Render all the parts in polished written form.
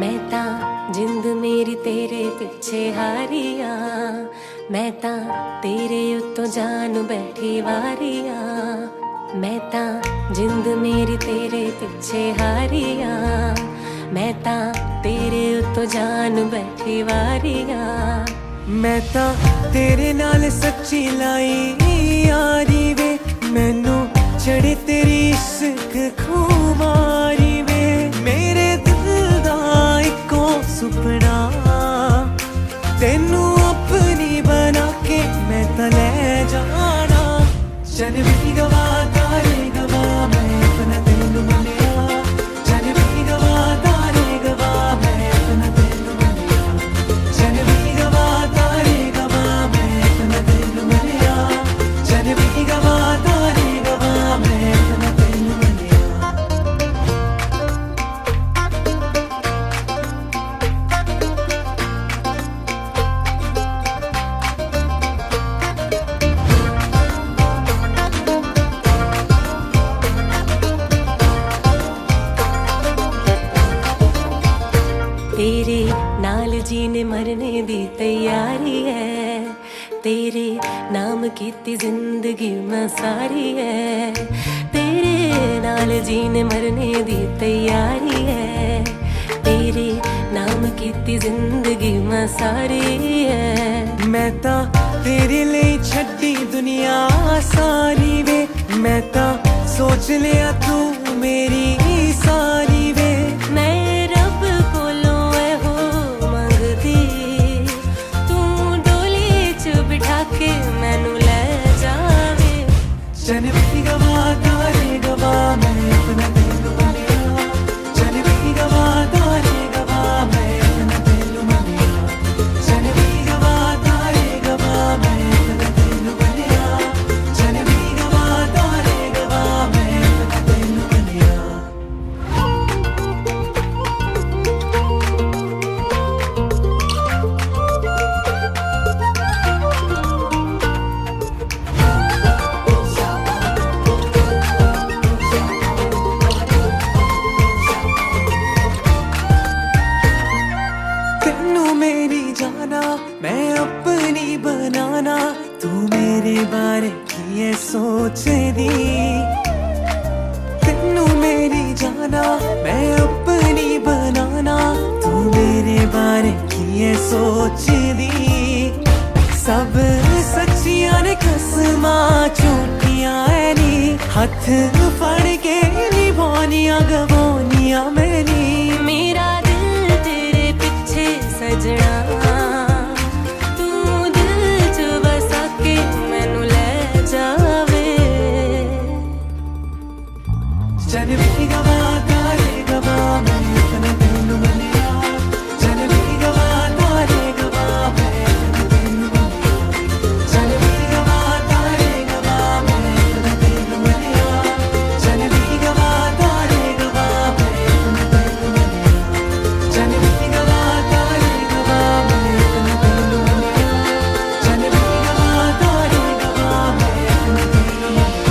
मैं तां जिंद मेरी तेरे पिछे हारिया, मैं तां तेरे उत्तों जान बैठी वारिया। मैं तां जिंद मेरी तेरे पिछे हारिया, मैं तां तेरे उत्तों जान बैठी वारिया। मैं तां तेरे नाल सच्ची लाई यारी वे, मैनू चढ़े तेरी इश्क खुमारी वे। मेरे दिल दा इको सुपना तेनू अपनी बना के मैं तां ले जाना। जन भी गवा तारे गवा मैं अपना तेनू मनिया, जन भी गवा तारे गवा मैं अपना तेनू मनिया, जन भी गवा तारे गवा मैं अपना तेनू मनिया, जन भी गवा तारे गवा मैं अपना तेनू मनिया। तेरे नाल जीने मरने दी तैयारी है, तेरे नाम कीती जिंदगी मैं सारी है। तेरे नाल जीने मरने दी तैयारी है, तेरे नाम कीती जिंदगी मैं सारी है। मैं तां तेरे लिए छड्डी दुनिया सारी वे, मैं तां सोच लिया तू मेरी सारी वे। मैं रब कोलों हो मंगदी, तू डोली च बिठा के मैनू ले जावे। जन भी गवा तारे गवा मैं अपना तेनू मनिया, जन भी गवा तारे गवा मैं अपना तेनू मनिया, जन भी गवा तारे गवा मैं अपना तेनू मनिया, जन भी गवा तारे गवा मैं अपना तेनू मनिया। तेनू मेरी जाना मैं अपनी बनाना, तू मेरे बारे की है सोचदी। तेनू मेरी जाना मैं अपनी बनाना, तू मेरे बारे की है सोचदी। सब सच्चियां ने कसमां झूठियां है नी, हथ फड़ के निभानियां गवानियां मैनी। मेरा दिल तेरे पिछे सजना, तू दिल च बसा के मैनू ले जावे। जन भी गवा तारे गवा मैं अपना तेनू मनिया, जन भी गवा तारे गवा मैं अपना तेनू मनिया, जन भी गवा तारे गवा मैं अपना तेनू मनिया, जन भी गवा तारे गवा मैं अपना तेनू मनिया, जन भी गवा तारे गवा मैं अपना तेनू मनिया, जन भी गवा तारे गवा मैं अपना तेनू मनिया,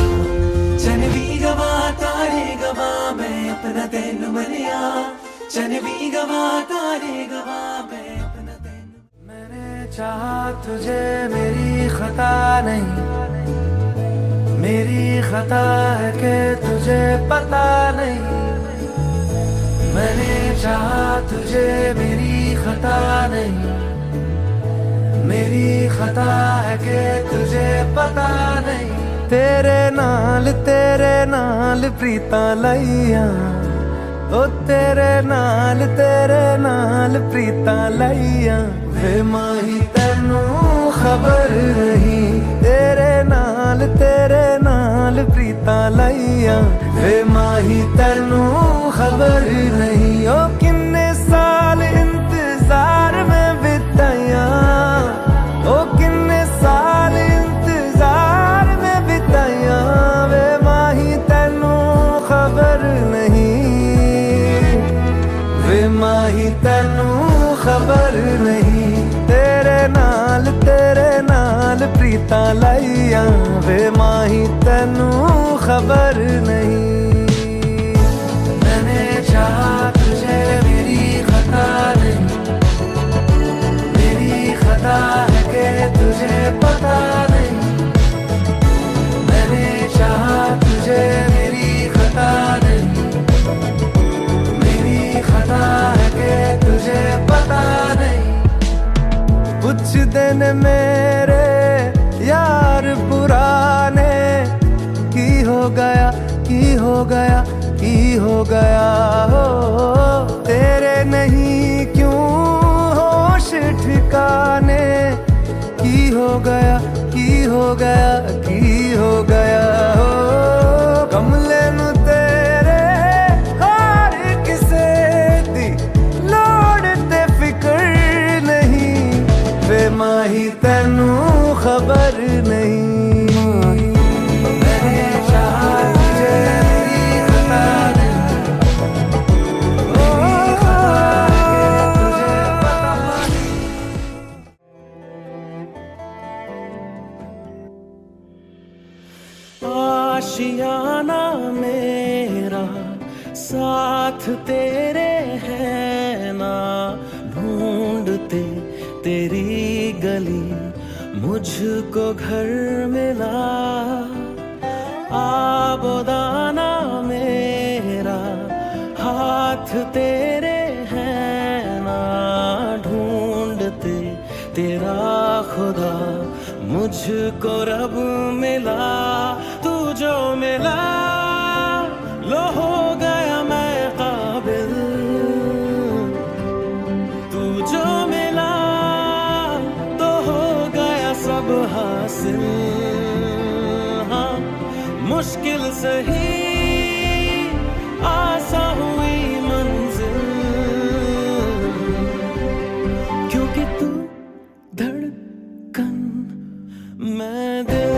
जन भी गवा तारे गवा मैं अपना तेनू मनिया, जन भी गवा तारे गवा मैं अपना तेनू। मैंने चाहा तुझे मेरी खता नहीं, मेरी खता है कि तुझे पता नहीं। मैंने चाहा तुझे मेरी खता नहीं, मेरी खता है कि तुझे पता नहीं। तेरे नाल प्रीतां लाइया, ओ तेरे नाल प्रीतां लाइया। वे माही तैनू खबर नहीं, तेरे नाल प्रीतां लाइया। वे माही तैनू खबर नहीं, ओ किन्ने साल इंतजार में बिताया, ओ किन्ने साल इंतजार में बिताया। वे माही तैनू खबर नहीं, वे माही तैनू खबर नहीं तेरे नाल प्रीता लाइया वे माही तेनू खबर नहीं मैंने चाहा तुझे मेरी खता नहीं मेरी खता है कि तुझे पता नहीं मैंने चाहा तुझे मेरी खता नहीं मेरी खता है कि तुझे पता नहीं कुछ दिन मेरे यार पुराने की हो गया हो तेरे नहीं क्यों होश ठिकाने की हो गया हो कमले नु तेरे हार किसे दी लोड़ ते फिकर नहीं वे माही तेनू खबर नहीं मैंने चाहा तुझे मेरी खता नहीं मेरी खता है कि तुझे पता नहीं आशियाना मेरा साथ तेरे है ना ढूंढते तेरी गली मुझको घर मिला आबोदाना मेरा हाथ तेरे है ना ढूंढते तेरा खुदा मुझको रब मिला तू जो मिला लो हो गया मैं काबिल तू जो मिला तो हो गया सब हासिल हाँ मुश्किल सही आसा हुई मंजिल क्योंकि तू धड़कन मैं दिल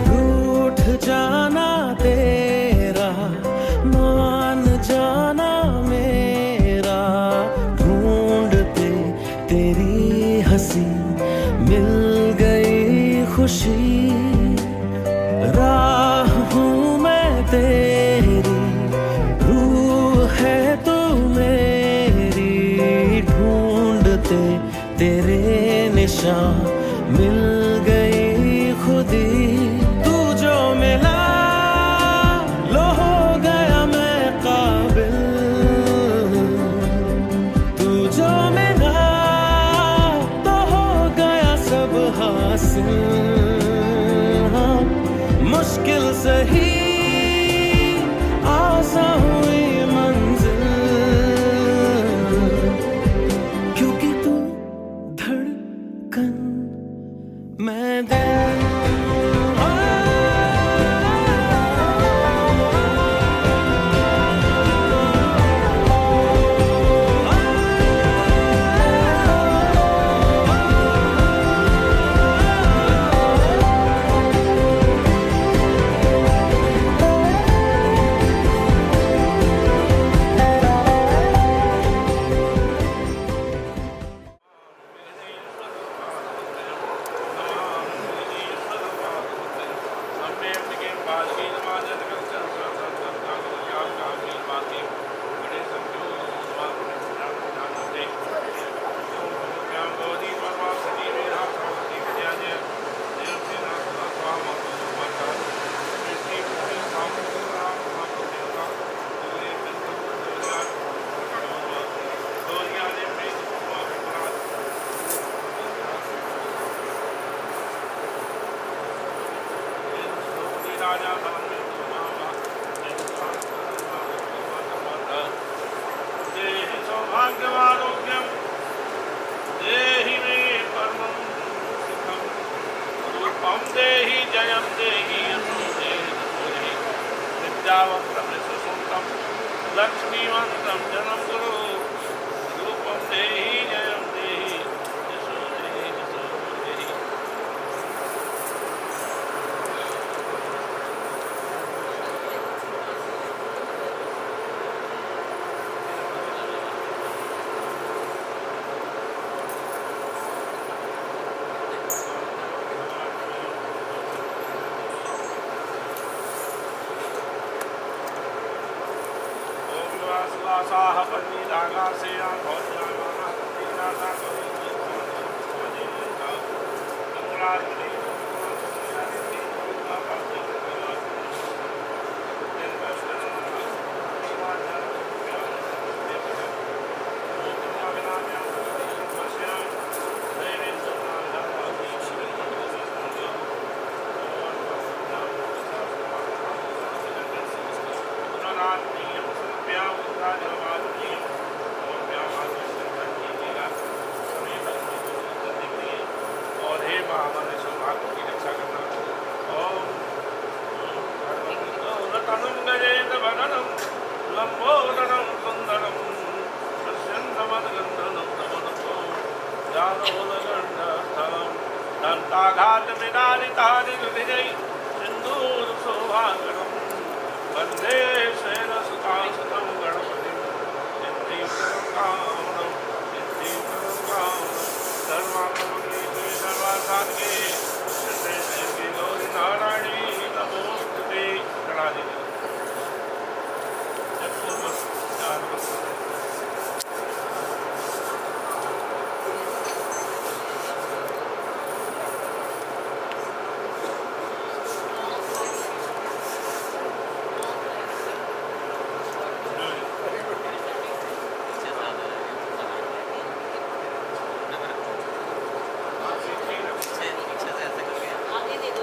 रूठ जाना तेरा मान जाना मेरा ढूंढते तेरी हंसी मिल गई खुशी राह हूँ मैं तेरी रूह है तू मेरी ढूंढते तेरे निशान मिल गई खुदी तू जो मिला लो हो गया मैं काबिल तू जो मिला तो हो गया सब हासिल हाँ, मुश्किल सही आसा हुई मंजिल क्योंकि तू धड़कन मैं दिल सौभाग्यमारोग्यम देहि मे परमं सुखं रूपं देहि जयं देहि विद्यावन्तं सुसुन्तं लक्ष्मीवन्तं जनं गुरु रूपं देहि जयं देहि वासाह पन्नी धागा से भौजाना नाथा कवि मंगलाजलि और हे महामारी सौभाग्य की रक्षा करना। ओम तनुम गजेन्द्र वदनम लंबोदरम सुंदरम पश्यन्तमद्गन्धनं नमो जानोदगण्डस्थलं दन्ताघात विदारितादिविजय सिन्दूर शोभाकरं वन्दे शैलसुतासुतं गणपतिं सिद्धिकरं कामनं सर्वात्मके सर्वासात्के श्री गौरी नारायणी नमोस्तुते। चढ़ा दीजिए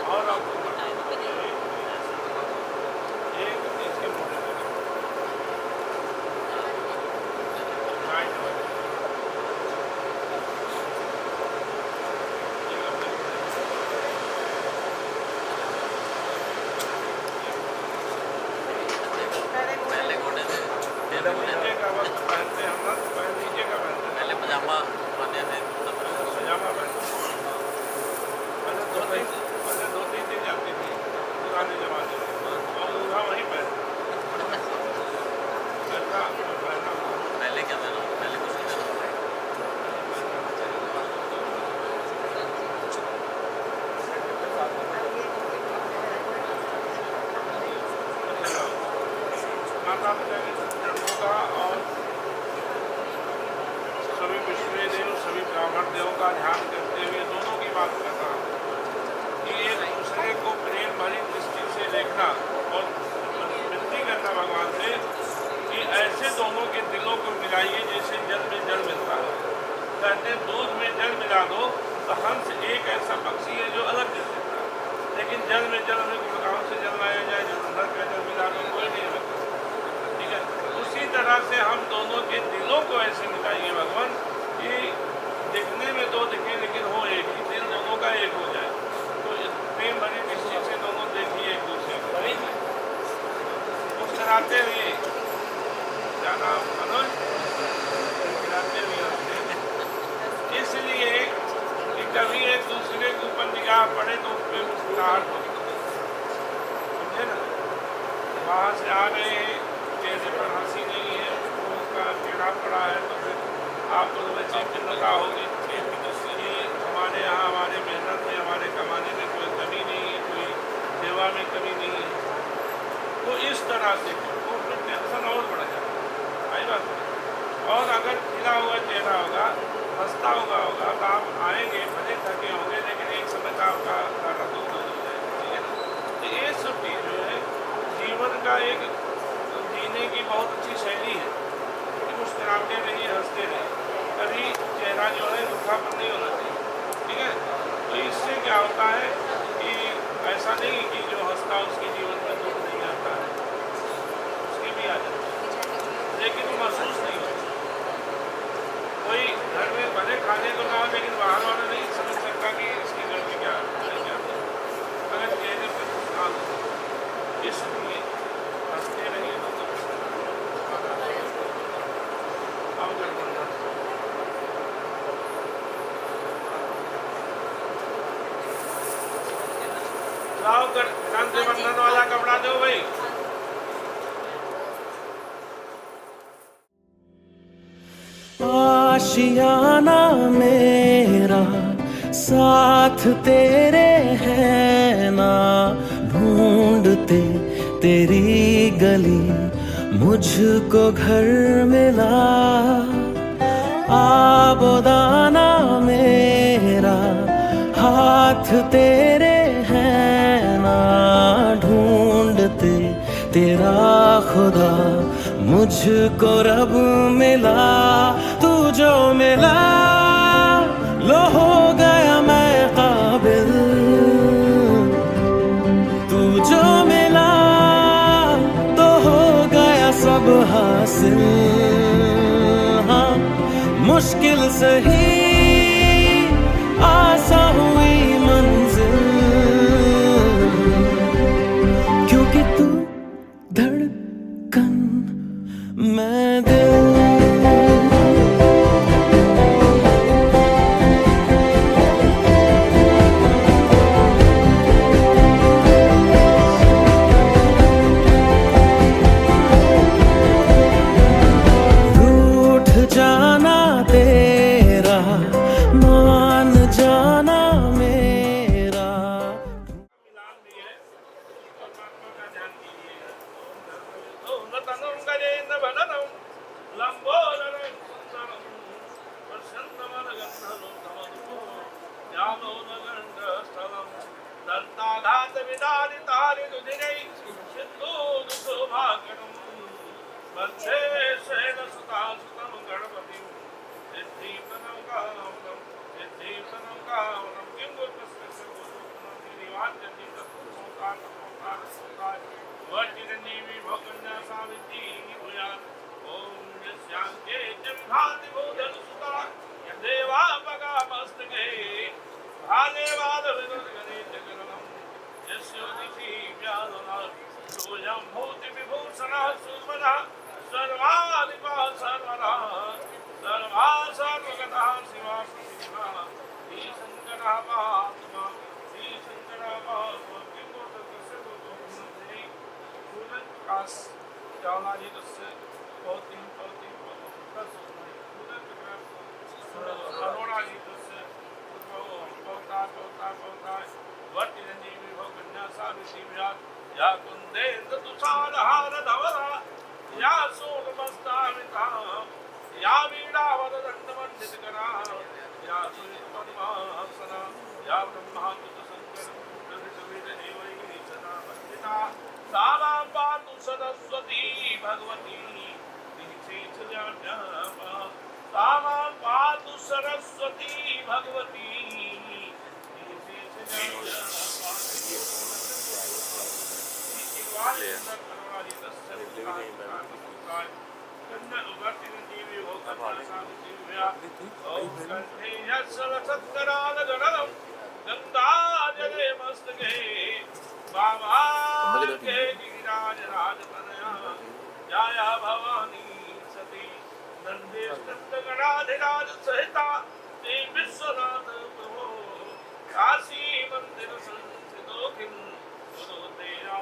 और आपको एक इसके मोड़े नीचे का वस्त्र पहनते हैं हम ना, तो पहन नीचे का पहनते हैं, पहले पजामा पहनते थे पजामा पहनते हैं। पहले धोती थी जाती थी पुराने जमाने में, और दूल्हा वहीं पहनता ऐसा पहना। पहले क्या था पहले कुछ नहीं था माता पिता के जन्मों का और सभी विश्व देव सभी ब्राह्मण देवों का ध्यान करते हुए दोनों की बात करना कि एक दूसरे को प्रेम भरी दृष्टि से देखना और विनती करना भगवान से कि ऐसे दोनों के दिलों को मिलाइए जैसे जल में जल मिलता है। कहते हैं दूध में जल मिला दो तो हंस एक ऐसा पक्षी है जो अलग जल देता है, लेकिन जल में जल में गुड़गांव से जल लाया जाए जलंधर का जल मिला दो कोई नहीं लगता। ठीक है, उसी तरह से हम दोनों के दिलों को ऐसे मिलाइए भगवान कि दिखने में दो दिखे लेकिन हो एक ही, दिल दोनों का एक हो जाए। तो प्रेम भरी दृष्टि से दोनों देखिए एक दूसरे को, मुस्कुराते हुए जाना मनोज मुस्कुराते हुए हंसते, इसलिए कि कभी एक दूसरे के ऊपर निगाह पड़े तो उस पर मुस्कुराहट हो, समझे ना। वहाँ से आ गए चेहरे पर हंसी नहीं है, उसका टेढ़ा पड़ा है, तो फिर आपको तो बच्चे चिंता होगी। हमारे यहाँ हमारे मेहनत में हमारे कमाने में कोई कमी नहीं है, कोई सेवा में कमी नहीं है, तो इस तरह से तो फिर टेंशन और बढ़ जाए। आई बात। और अगर खिला हुआ चेहरा होगा, हंसता होगा तो आप आएंगे, भले थके होंगे, लेकिन एक समय का आपका सारा दूर हो जाएगा। ठीक है ना। तो ये सब चीज़ जो है जीवन का एक जीने की बहुत अच्छी शैली है कि मुस्कुराते रहिए, हंसते रहिए, कभी चेहरा जो है दुखापन नहीं होना चाहिए। ठीक है, तो इससे क्या होता है कि ऐसा नहीं कि जो हंसता उसके जीवन में दुख नहीं आता है, उसके भी आ जाता है, लेकिन वो महसूस नहीं होता। कोई घर में भले खाने को ना हो, लेकिन बाहर वाला नहीं समझ सकता कि इसके घर में क्या क्या अगर चेहरे पर मुस्कान हो, इसलिए हंसते रहिए। तो लाओ कर शांति बंधन वाला कपड़ा दो भाई। आशियाना मेरा साथ तेरे है ना, ढूंढते तेरी गली मुझको घर मिला आबोदाना मेरा, हाथ तेरे हैं ना ढूंढते तेरा खुदा। मुझको रब मिला, तू जो मिला लो हो गया मैं काबिल। तू जो मिला तो हो गया सब हासिल। हाँ मुश्किल सही आसा हुई मंजिल, क्योंकि तू धड़कन मैं दिल। जाना तेरा मान जाना मेरा। मिलान भी है, परमात्मा का ध्यान कीजिएगा। ओम नतनं गजेन्द्र वदनं लंबोदरं सुंदरं प्रसन्नवदनगन्धर्वो ज्ञानोदगण्डस्थलं दन्ताघातविदारितारिदुदिनै सिन्धूरुशोभाकरम् वन्दे शैलसुतासुतं गणपतिं सिद्धिप्रदं कामदं किं गोत्रस्य गुरुनाथनिवाद्यति तत्त्वसंसारसंसारसंसार वज्रजीवी भोगन्या सावित्री भूयात्। ॐ यस्यान्ते जिह्वाति भूधरसुता यदेवा पगामस्तके भालेवादविदुर्गणे जगरणं यस्योदिति व्याधनात् सोऽयं भूतिविभूषणः सुर्वरः सर्वाधिपः सर्वरः सर्वा सर्वगतः शिवा शिवा श्रीशङ्करः महात्मा श्रीशङ्करः महात्मा किं गोत्रस्य गोत्रोन्नते सूर्यप्रकाश ज्वालाजितस्य पौतिं अरोराजितस्य पौता वर्तिरञ्जीवी भवकन्या सावित्री विराट् या कुन्देन्द्रतुषारहारधवला या सोमस्तामिता या वीणावदण्डमण्डितकरा या सुरितपद्मासना या ब्रह्माच्युतशङ्करप्रभृतविधदेवैः सदा वन्दिता सा मां पातु सरस्वती भगवती श्रीशेषजाड्यापा। सा मां पातु सरस्वती भगवती गंगाजले मस्तके बाबाके गिरिराजराजतनया जाया भवानी सती नंदे स्कंदगणाधिराज सहिता श्री विश्वनाथ प्रभो काशी मंदिर संस्थितो किं गुरु तेरा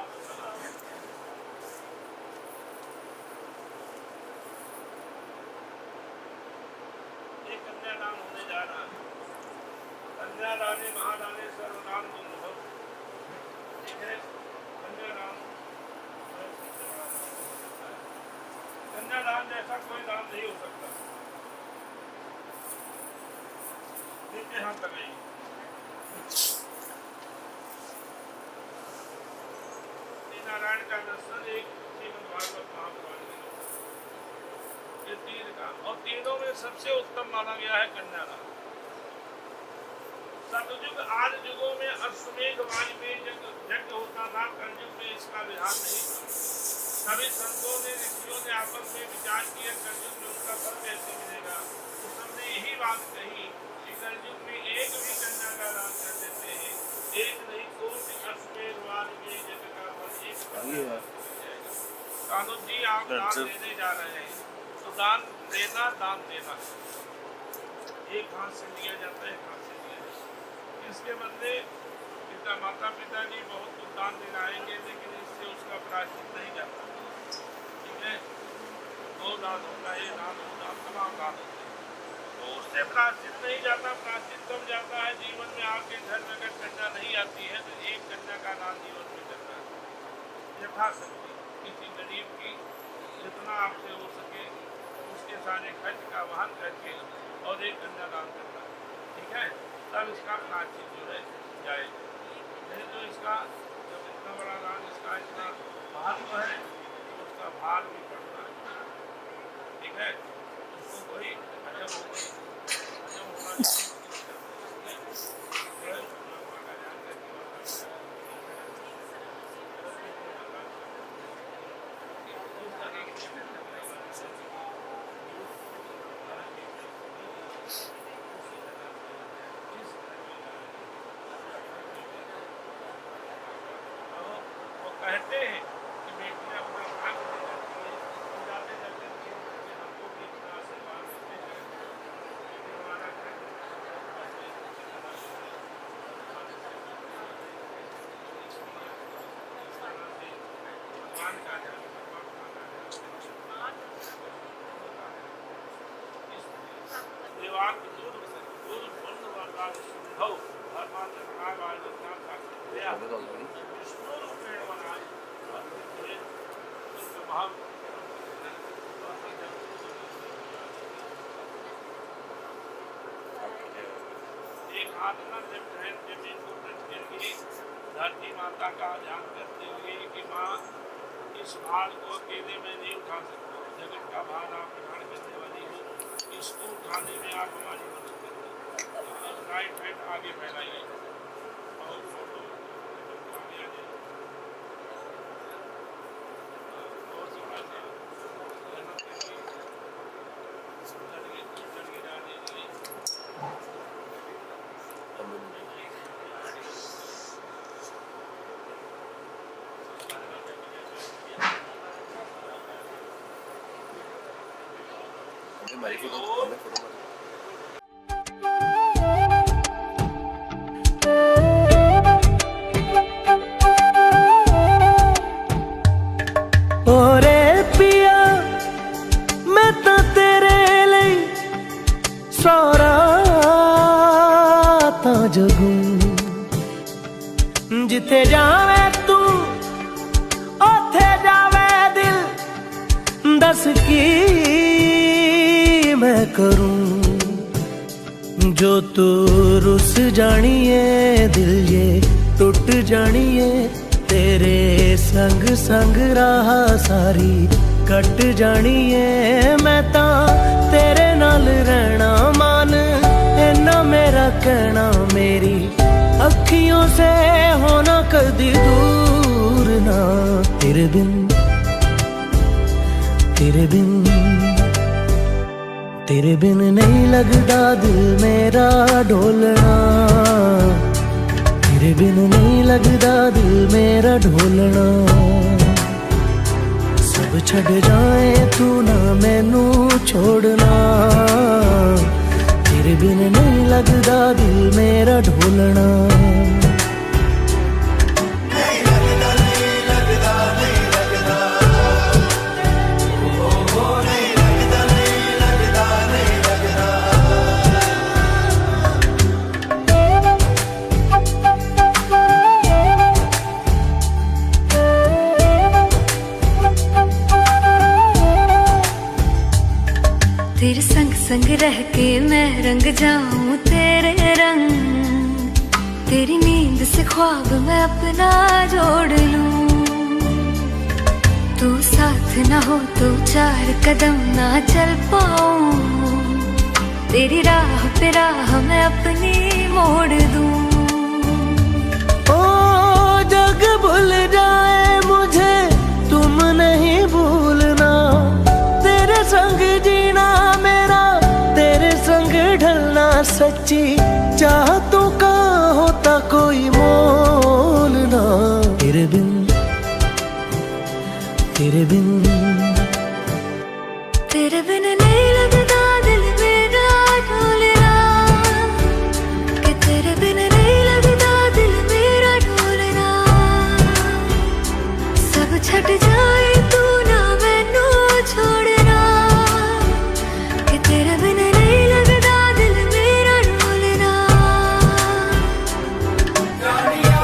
कन्यादान होने जा रहा है। कन्यादाने महादाने सर्वदान दुर्लभ। ठीक है, कन्यादान कन्यादान जैसा कोई दान नहीं हो सकता। नीचे हाथ लगाइए। नारायण का दर्शन एक श्रीमद् भागवत महापुराण में ये तीन का, और तीनों में सबसे उत्तम माना गया है कन्यादान। सतयुग आदि युगों में अश्वमेध वाजपेयी यज्ञ होता था, कलयुग में इसका विधान नहीं था। सभी संतों ने ऋषियों ने आपस में विचार किया कलयुग में उनका फल कैसे मिलेगा, तो सबने यही बात कही कि कलयुग में एक भी कन्या का दान कर देते हैं, एक नहीं कोटि अश्वमेध वाजपेयी यज्ञ का फल एक कन्या कानून जी आप दान देने जा रहे हैं, तो दान देना एक हाथ से लिया जाता है, एक हाथ से लिया जाता है। इसके बदले पिता माता पिता जी बहुत कुछ दान दिलाएंगे, लेकिन इससे उसका प्रायश्चित नहीं जाता। ठीक है, वो दान होता है, दान होता, तमाम दान होते हैं, तो उससे प्रायश्चित नहीं जाता। प्रायश्चित कब जाता है? जीवन में आपके घर में अगर कन्या नहीं आती है तो एक कन्या का दान जीवन में करना है, यथाशक्ति। किसी गरीब की आपसे हो सके उसके सारे खर्च का वहन करके और एक कन्यादान करना, ठीक है, तब इसका प्राचित जो है जाएगा। नहीं तो इसका जब इतना बड़ा दान, इसका इतना महत्व है तो उसका भार भी पड़ता है, ठीक है। उसको कोई अजब होगा, अजब होना चाहिए। कहते हैं कि बेटियां अपना भाग दे जाती हैं, जाते जाते हमको भी इतना आशीर्वाद देते हैं कि हमारा घर भगवान का देवान दूर दूर बंद वाला हो हर बात नाग आयोजना का एक हाथ में जब ठहर जमीन को टच करके धरती माता का ध्यान करते हुए कि माँ इस भार को अकेले में नहीं उठा सकता, जगत का भार आप ग्रहण करने वाली हो, इसको उठाने में आप हमारी मदद करें। राइट हैंड आगे फैलाइए और फोटो आगे आ जाइए और थोड़ा सा जड़ गिरा दीजिए। हमारी फोटो हमें फोटो मारी। ओरे पिया मैं तो तेरे लिए सारा ता जगूं, जिथे जावे तू ओथे जावे दिल, दस की मैं करूं, जो तू रुस जानिए दिल ये टूट जानिए, तेरे संग संग राह सारी कट जानिए, मैं ता तेरे नाल रहना मान, इन्ना मेरा कहना, मेरी अखियों से होना कदी दूर ना, तेरे बिन तेरे बिन तेरे बिन नहीं लगदा दिल मेरा ढोलना, तेरे बिन नहीं लगदा दिल मेरा ढोलना, सब छड़ जाए तू ना मैनू छोड़ना, तेरे बिन नहीं लगदा दिल मेरा ढोलना। तेरे संग संग रह के मैं रंग जाऊं तेरे रंग, तेरी नींद से ख्वाब मैं अपना जोड़ लूं, तू साथ ना हो तो चार कदम ना चल पाऊं, तेरी राह पे राह मैं अपनी मोड़ दूं। ओ जग भूल जाए मुझे तुम नहीं भूलना, तेरे संग जीना मेरा, तेरे संग ढलना, सच्ची चाहतों का होता कोई मोल ना, तेरे बिन तेरे बिन तेरे बिन नहीं लगता दिल मेरा ढोलना, कि तेरे बिन नहीं लगता दिल मेरा ढोलना, सब छट जाए तू ना मैनू छोड़ना, कि तेरे बिन नहीं लगता दिल मेरा ढोलना। आनिया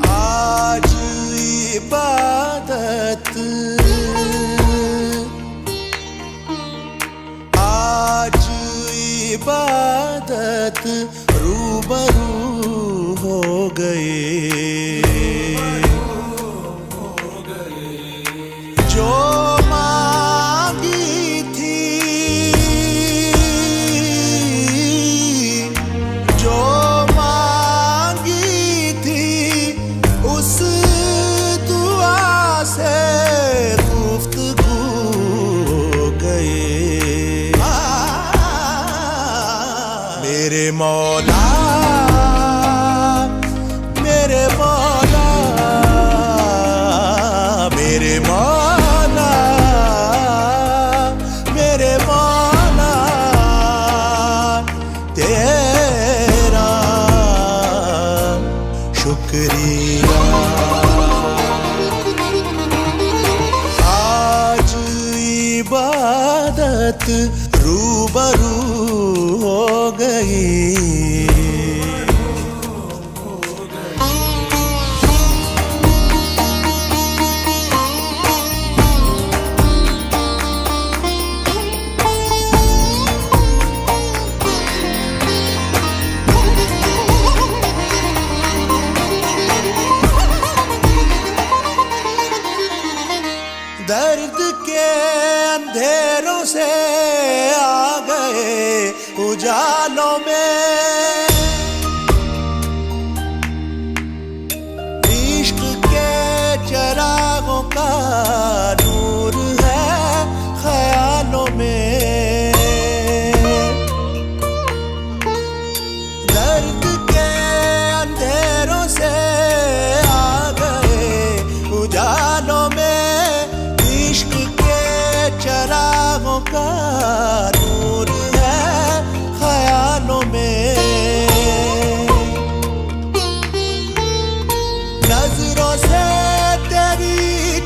आज इबादत, आज इबादत रूबरू हो गए। जो मांगी थी, जो मांगी थी, उस दुआ से गुफ्तगू हो गए। मेरे मौला, मेरे मौला, मेरे मौला, मेरे मौला, तेरा शुक्रिया। आज इबादत रूबरू हो गई। दर्द के अंधेरों से आ गए उजालों में, इश्क के चरागों का नूर है ख्यालों में। दर्द के अंधेरों से आ गए उजालों में, इश्क के चरागों का नूर है ख्यालों में। नजरों से तेरी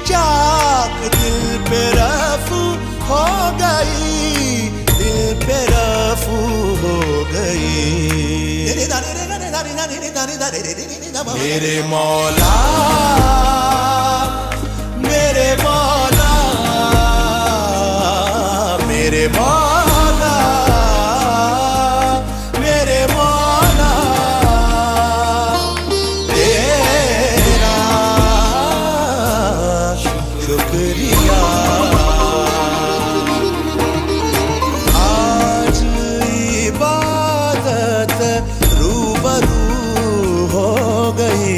चाक दिल पे रफू हो गई, दिल पे रफू हो गई। मेरे मौला, मेरे मौला, मेरे मौला, मेरे मौला, तेरा शुक्रिया। आज इबादत रूबरू हो गई।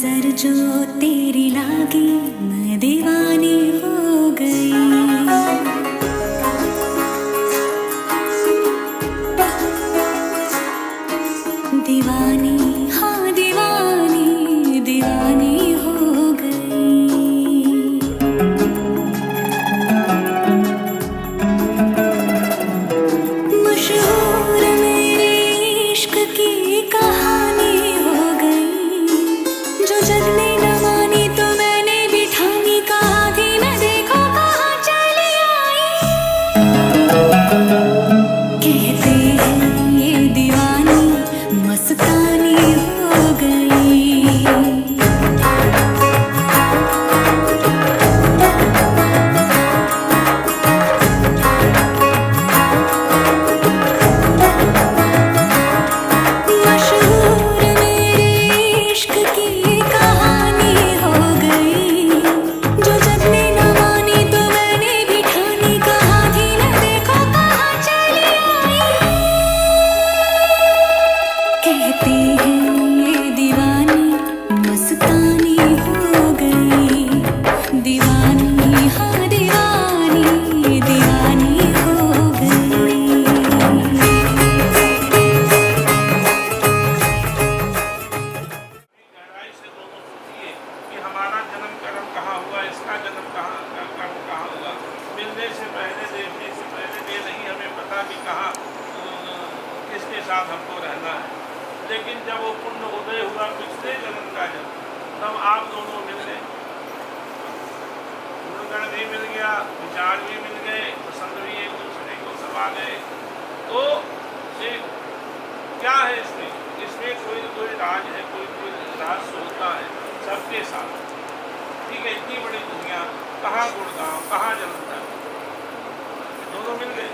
नजर जो तेरी लागी मैं दीवानी हो गई। दीवानी हाँ दीवानी दीवानी हो गई। मशहूर मेरे इश्क की कहानी हो गई। जो जग ने न मानी तो मैंने भी ठानी, कहा थी मैं देखो कहाँ चली आई। कहते हैं ये दीवानी मस्तानी हो गई। मशहूर मेरे इश्क की कहानी हो गई। जो जग ने न मानी तो मैंने भी ठानी, कहा थी मैं देखो कहाँ चली आई। कहते हैं ये दीवानी मस्तानी हो गई। दीवानी हाँ दीवानी दीवानी हो गई। गहराई से दोनों सोचिए कि हमारा जन्म कर्म कहाँ हुआ, इसका जन्म कर्म कहाँ हुआ। मिलने से पहले, देखने से पहले ये नहीं हमें पता कि कहाँ किसके साथ हमको रहना है। लेकिन जब वो पुण्य उदय हुआ पिछले जन्म का जन्म, तब आप दोनों मिल गए, गुणगण भी मिल गया, विचार भी मिल गए, पसंद भी एक दूसरे को सब आ गए। तो ये क्या है इसमें? इसमें कोई कोई राज है, कोई कोई रहस्य होता है सबके साथ। ठीक है, इतनी बड़ी दुनिया, कहाँ गुड़गांव, कहाँ जलंधर, दोनों मिल गए।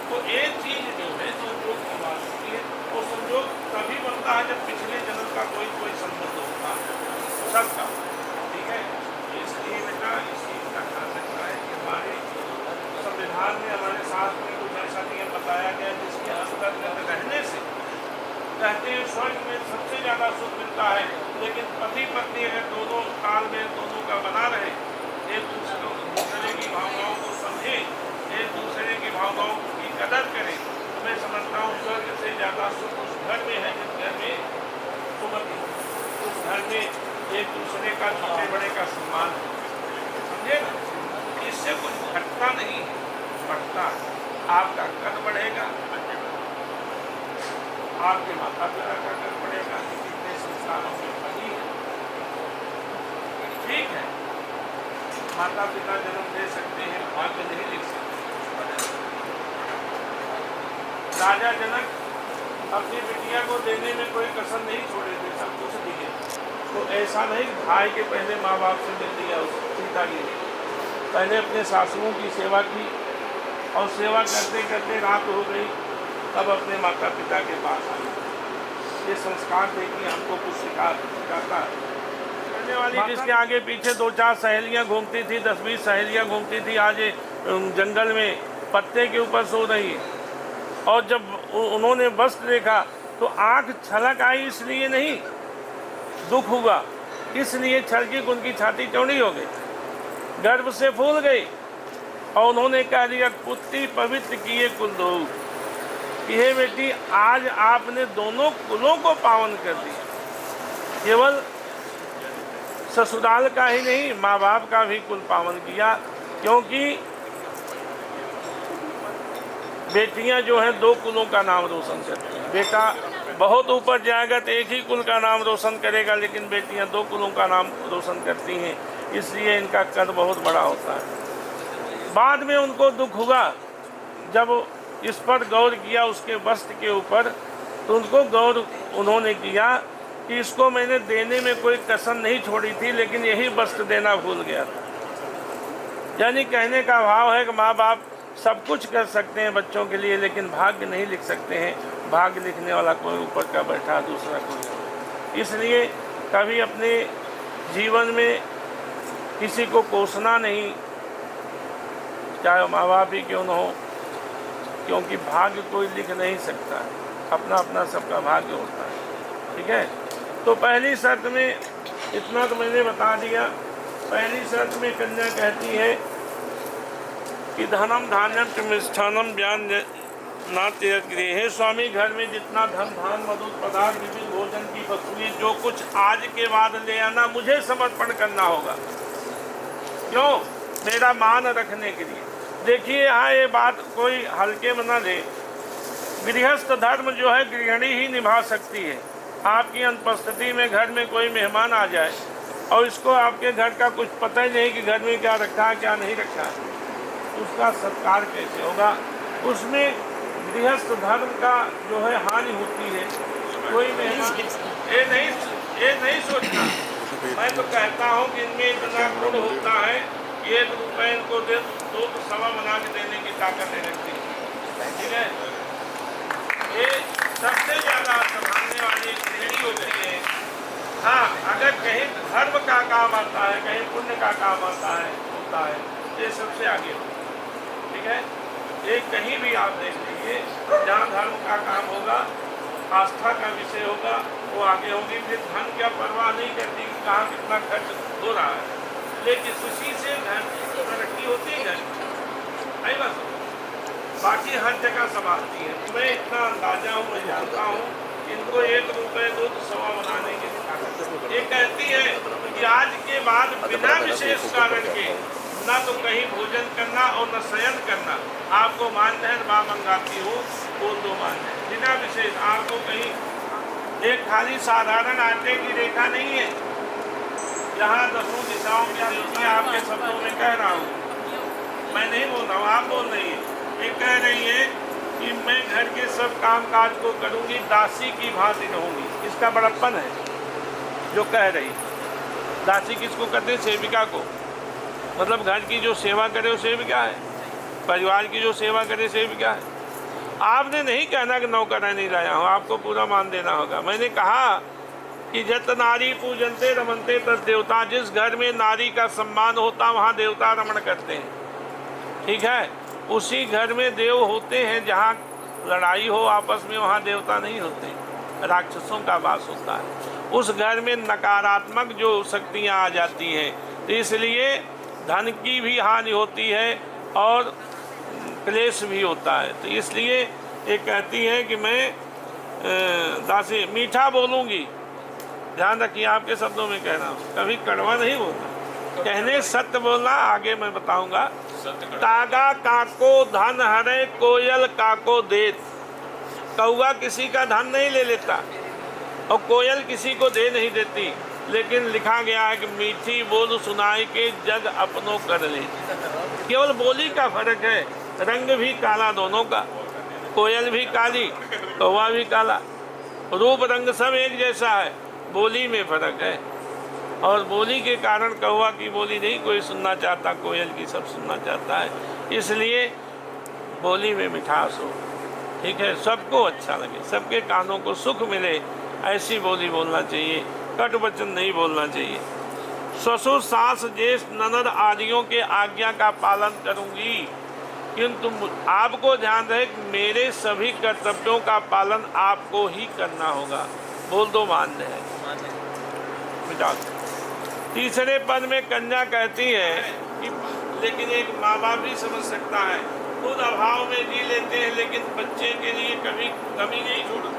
तो एक चीज जो है संयोग की बात होती है, वो संयोग तभी बनता है जब पिछले जन्म का कोई कोई संबंध होता है सबका। ठीक है, इसलिए बेटा इस चीज का ध्यान रखना है कि हमारे संविधान में, हमारे शास्त्र में कुछ ऐसा नियम बताया गया जिसके अंतर्गत रहने से कहते हैं स्वर्ग में सबसे ज़्यादा सुख मिलता है। लेकिन पति पत्नी अगर दोनों तालमेल दोनों का बना रहे, एक दूसरे की भावनाओं को समझे, एक दूसरे की भावनाओं की कदर करें, तो मैं समझता हूँ स्वर्ग से ज़्यादा सुख उस घर में है जिस घर में सुमति, उस घर में एक दूसरे का छोटे बड़े का सम्मान है। समझे ना? इससे कुछ घटता नहीं, बढ़ता। आपका कद बढ़ेगा, आपके माता पिता का कद बढ़ेगा, कितने संस्कारों में बनी है। ठीक है, माता पिता जन्म दे सकते हैं, भाग्य नहीं लिख सकते। राजा जनक अपनी बिटिया को देने में कोई कसर नहीं छोड़े थे, सब कुछ दिए। तो ऐसा नहीं भाई के पहले माँ बाप से मिल दिया उस सीता जी ने, पहले अपने सासुओं की सेवा की, और सेवा करते करते रात हो गई, तब अपने माता पिता के पास आई। ये संस्कार देखिए हमको कुछ सिखाता है। करने वाली जिसके आगे पीछे 2-4 सहेलियां घूमती थी, 10-20 सहेलियां घूमती थी, आज जंगल में पत्ते के ऊपर सो रही है। और जब उन्होंने वस्त्र देखा तो आंख छलक आई, इसलिए नहीं दुख हुआ, इसलिए छलकी उनकी छाती चौड़ी हो गई, गर्भ से फूल गई। और उन्होंने कह दिया पुत्री पवित्र किए कुल दो, हे बेटी आज आपने दोनों कुलों को पावन कर दिया। केवल ससुराल का ही नहीं, माँ बाप का भी कुल पावन किया। क्योंकि बेटियां जो हैं 2 कुलों का नाम रोशन करती हैं। बेटा बहुत ऊपर जाएगा तो एक ही कुल का नाम रोशन करेगा, लेकिन बेटियां 2 कुलों का नाम रोशन करती हैं, इसलिए इनका कद बहुत बड़ा होता है। बाद में उनको दुख हुआ, जब इस पर गौर किया उसके वस्त्र के ऊपर, तो उनको गौर उन्होंने किया कि इसको मैंने देने में कोई कसर नहीं छोड़ी थी, लेकिन यही वस्त्र देना भूल गया था। यानी कहने का भाव है कि माँ बाप सब कुछ कर सकते हैं बच्चों के लिए, लेकिन भाग्य नहीं लिख सकते हैं। भाग्य लिखने वाला कोई ऊपर का बैठा, दूसरा कोई। इसलिए कभी अपने जीवन में किसी को कोसना नहीं, चाहे माँ बाप ही क्यों न हो, क्योंकि भाग्य कोई लिख नहीं सकता, अपना अपना सबका भाग्य होता है। ठीक है, तो पहली शर्त में इतना तो मैंने बता दिया। पहली शर्त में कन्या कहती है कि धनम धान्यम च मिष्ठानम व्यान नाट्य गृह। स्वामी घर में जितना धन धान मधुर पदार्थ विविध भोजन की वस्तुएं जो कुछ आज के बाद ले आना मुझे समर्पण करना होगा। क्यों? मेरा मान रखने के लिए। देखिए यहाँ ये बात कोई हल्के में न ले। गृहस्थ धर्म जो है गृहिणी ही निभा सकती है। आपकी अनुपस्थिति में घर में कोई मेहमान आ जाए और इसको आपके घर का कुछ पता ही नहीं कि घर में क्या रखा है क्या नहीं रखा है, उसका सत्कार कैसे होगा? उसमें गृहस्थ धर्म का जो है हानि होती है। कोई मेहमान ये नहीं सोचना। मैं तो कहता हूँ कि इनमें इतना गुण होता है कि 1 रुपये इनको दे 2 तो सवा बना के देने की ताकत है रखती है। ठीक है, ये सबसे ज़्यादा संभालने वाली गृहिणी होती है। हाँ, अगर कहीं धर्म का काम आता है, कहीं पुण्य का काम आता है होता है, ये सबसे आगे होता है। ठीक है, ये कहीं भी आप देख लीजिए जहाँ धर्म का काम होगा, आस्था का विषय होगा, वो आगे होगी। फिर धन क्या परवाह नहीं करती कि कहाँ कितना खर्च हो रहा है, लेकिन उसी से धन तरक्की होती है। नहीं बस बाकी हर जगह संभालती है। मैं इतना अंदाजा हूँ, मैं जानता हूँ इनको 1 रुपये 2 तो सवा बनाने की ताकत। ये कहती है कि आज के बाद बिना विशेष कारण के न तो कहीं भोजन करना और न शयन करना। आपको मान्य है, माँ मंगाती हूँ बोल दो मान्य है, बिना विशेष। आपको कहीं एक खाली साधारण आटे की रेखा नहीं है जहाँ 10 दिशाओं की देवती आपके शब्दों में कह रहा हूँ, मैं नहीं बोल रहा हूँ, आप बोल रही है। ये कह रही है कि मैं घर के सब काम काज को करूँगी, दासी की भांति रहूँगी। इसका बड़प्पन है जो कह रही। दासी किसको कहते हैं? सेविका को। मतलब घर की जो सेवा करे वो सेविका है, परिवार की जो सेवा करे सेविका है। आपने नहीं कहना कि नौकरानी लाया हूँ, आपको पूरा मान देना होगा। मैंने कहा कि जत नारी पूजनते रमनते तत् देवता। जिस घर में नारी का सम्मान होता वहाँ देवता रमण करते हैं। ठीक है, उसी घर में देव होते हैं। जहाँ लड़ाई हो आपस में वहाँ देवता नहीं होते, राक्षसों का वास होता है। उस घर में नकारात्मक जो शक्तियाँ आ जाती हैं, तो इसलिए धन की भी हानि होती है और क्लेश भी होता है। तो इसलिए ये कहती है कि मैं दासी मीठा बोलूँगी। ध्यान रखिए, आपके शब्दों में कह रहा हूँ, कभी कड़वा नहीं बोलना। कहने सत्य बोलना, आगे मैं बताऊँगा। तागा काको धन हरे कोयल काको देत। कौवा किसी का धन नहीं ले लेता और कोयल किसी को दे नहीं देती, लेकिन लिखा गया है कि मीठी बोल सुनाई के जग अपनों कर ले। केवल बोली का फर्क है, रंग भी काला दोनों का। कोयल भी काली, कौवा भी काला। रूप रंग सब एक जैसा है, बोली में फर्क है। और बोली के कारण कौवा की बोली नहीं कोई सुनना चाहता, कोयल की सब सुनना चाहता है। इसलिए बोली में मिठास हो, ठीक है, सबको अच्छा लगे, सबके कानों को सुख मिले, ऐसी बोली बोलना चाहिए। कट वचन नहीं बोलना चाहिए। ससुर सास ज्येष्ठ ननद आदियों के आज्ञा का पालन करूंगी, किंतु आपको ध्यान रहे कि मेरे सभी कर्तव्यों का पालन आपको ही करना होगा। बोल दो मान्य है, मिटा। तीसरे पद में कन्या कहती है कि लेकिन एक माँ बाप भी समझ सकता है, खुद अभाव में जी लेते हैं लेकिन बच्चे के लिए कभी कमी नहीं छोड़ते।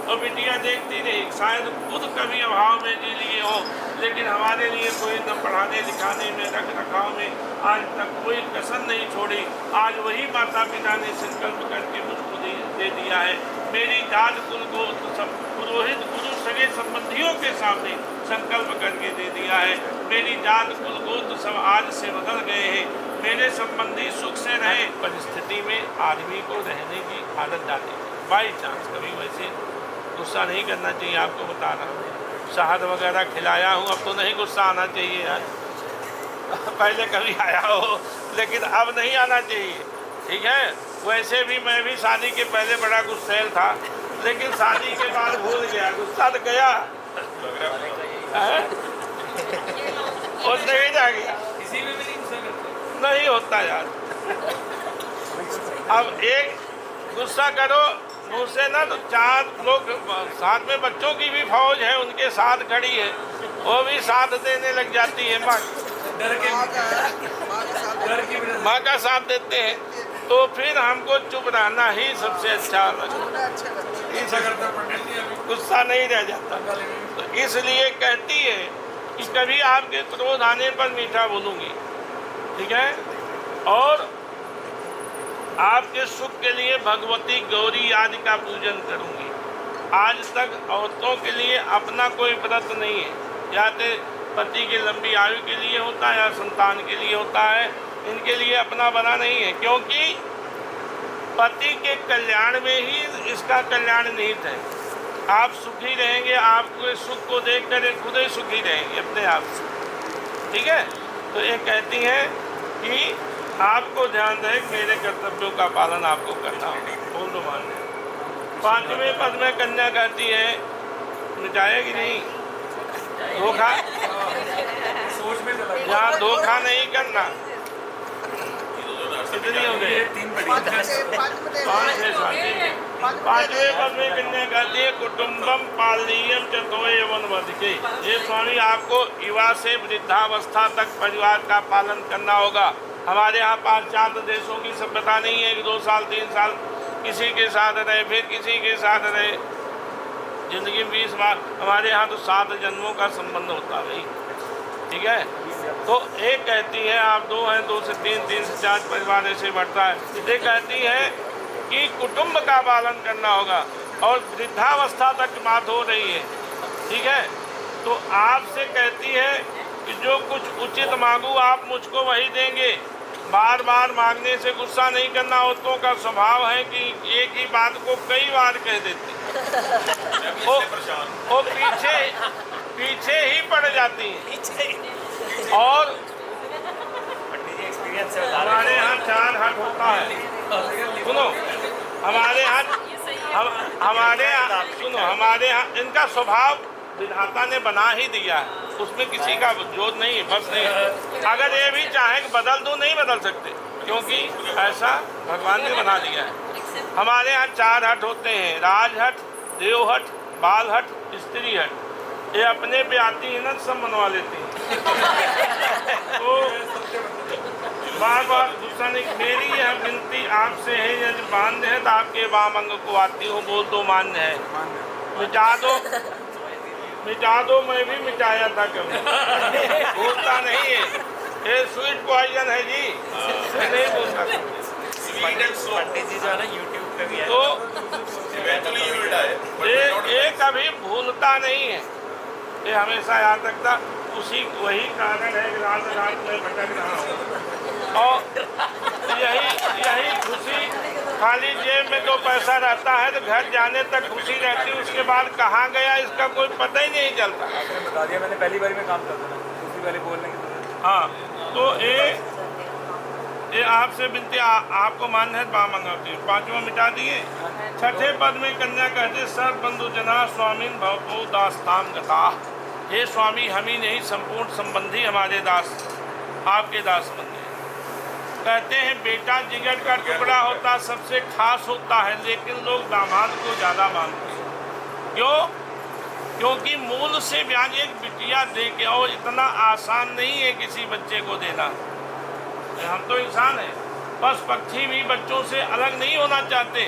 और बिटिया देखती रही, शायद खुद कभी अभाव में जी लिए हो, लेकिन हमारे लिए कोई न पढ़ाने लिखाने में रख रखाव में आज तक कोई कसर नहीं छोड़ी। आज वही माता पिता ने संकल्प करके मुझको दे दिया है। मेरी जात कुल गोत्र सब पुरोहित गुरु सगे संबंधियों के सामने संकल्प करके दे दिया है। मेरी जात कुल गोत्र सब आज से बदल गए हैं। मेरे संबंधी सुख से रहे। परिस्थिति में आदमी को रहने की आदत डाली। बाई चांस कभी वैसे गुस्सा नहीं करना चाहिए, आपको बता रहा हूँ। शहद वगैरह खिलाया हूँ, अब तो नहीं गुस्सा आना चाहिए यार। पहले कभी आया हो, लेकिन अब नहीं आना चाहिए, ठीक है। वैसे भी मैं भी शादी के पहले बड़ा गुस्सैल था, लेकिन शादी के बाद भूल गया। गुस्सा तो गया और नहीं जा गया, किसी में भी नहीं गुस्सा करते, नहीं होता यार। अब एक गुस्सा करो मुझसे ना, तो 4 लोग साथ में, बच्चों की भी फौज है, उनके साथ खड़ी है, वो भी साथ देने लग जाती है माँ, डर की वजह माँ का साथ देते हैं, तो फिर हमको चुप रहना ही सबसे अच्छा लगता है, से करता पंडित जी अभी गुस्सा नहीं रह जाता। तो इसलिए कहती है कि कभी आपके क्रोध आने पर मीठा बोलूंगी, ठीक है, और आपके सुख के लिए भगवती गौरी आदि का पूजन करूंगी। आज तक औरतों के लिए अपना कोई व्रत नहीं है, या तो पति की लंबी आयु के लिए होता है या संतान के लिए होता है, इनके लिए अपना बना नहीं है, क्योंकि पति के कल्याण में ही इसका कल्याण निहित है। आप सुखी रहेंगे, आपके सुख को देखकर खुद ही सुखी रहेंगे अपने आप से, ठीक है। तो ये कहती हैं कि आपको ध्यान रहे मेरे कर्तव्यों का पालन आपको करना होगा। बोल दो मान्य। 5वें पद में कन्या कहती है मिटाएगी नहीं, धोखा, सोच में चला गया। यहाँ धोखा नहीं करना। कितनी हो गई? 5वें पद में कन्या कहती है कुटुम्बम पालनीयम चतुर्वन वधिके। ये स्वामी आपको युवा से वृद्धावस्था तक परिवार का पालन करना होगा। हमारे यहाँ पाश्चात्य देशों की सभ्यता नहीं है कि 2 साल 3 साल किसी के साथ रहे फिर किसी के साथ रहे, जिंदगी में 20 माह। हमारे यहाँ तो 7 जन्मों का संबंध होता है भाई, ठीक है। तो एक कहती है आप 2 हैं, 2 से 3, 3 से 4 परिवार ऐसे बढ़ता है। ये कहती है कि कुटुंब का पालन करना होगा और वृद्धावस्था तक बात हो रही है, ठीक है। तो आपसे कहती है कि जो कुछ उचित मांगू आप मुझको वही देंगे। बार बार मांगने से गुस्सा नहीं करना। औरतों का स्वभाव है कि एक ही बात को कई बार कह देती वो पीछे ही पड़ जाती हैं। और हमारे यहाँ 4 हट होता है, सुनो हमारे यहाँ इनका स्वभाव विधाता ने बना ही दिया है, उसमें किसी का विरोध नहीं है, बस नहीं है। अगर ये भी चाहे कि बदल दो नहीं बदल सकते, क्योंकि ऐसा भगवान ने बना दिया है। हमारे यहाँ 4 हट होते हैं, राजहट, देवहट, बालहट, स्त्री हट। ये अपने पे आती है ना, सब मनवा लेती हैं। तो बार बार गुस्सा नहीं। मेरी यह विनती आपसे है, यदि मान्य है तो आपके वाम अंग को आती हूँ, बोल दो मान्य है। मिटा दो, मैं भी मिटाया था कभी, बोलता नहीं है। ये स्वीट पॉइजन है जी, मैं नहीं बोलता। पंडित जी जो है ना यूट्यूब पे भी है, तो ये कभी भूलता नहीं है, ये हमेशा याद रखता। वही कारण है कि रात रात में भटक रहा हूँ। और यही खुशी, खाली जेब में 2 पैसा रहता है तो घर जाने तक खुशी रहती है, उसके बाद कहाँ गया इसका कोई पता ही नहीं चलता। आपने बता दिया, मैंने पहली बार में काम करता था, दूसरी वाली बोलने की जरूरत। हाँ, तो ये आपसे विनती आपको मान्य है, बाम मंगाती। 5वां मिटा दिए। 6ठे पद में कन्या कहते सर्व बंधु जना स्वामीन भवो दास्ताम गता। हे स्वामी, हम ही नहीं संपूर्ण संबंधी हमारे दास आपके दास बन गए। कहते हैं बेटा जिगर का टुकड़ा होता, सबसे खास होता है, लेकिन लोग दामाद को ज़्यादा मानते हैं। क्यों? क्योंकि मूल से ब्याज एक बिटिया दे के, और इतना आसान नहीं है किसी बच्चे को देना। हम तो इंसान हैं, पशु पक्षी भी बच्चों से अलग नहीं होना चाहते।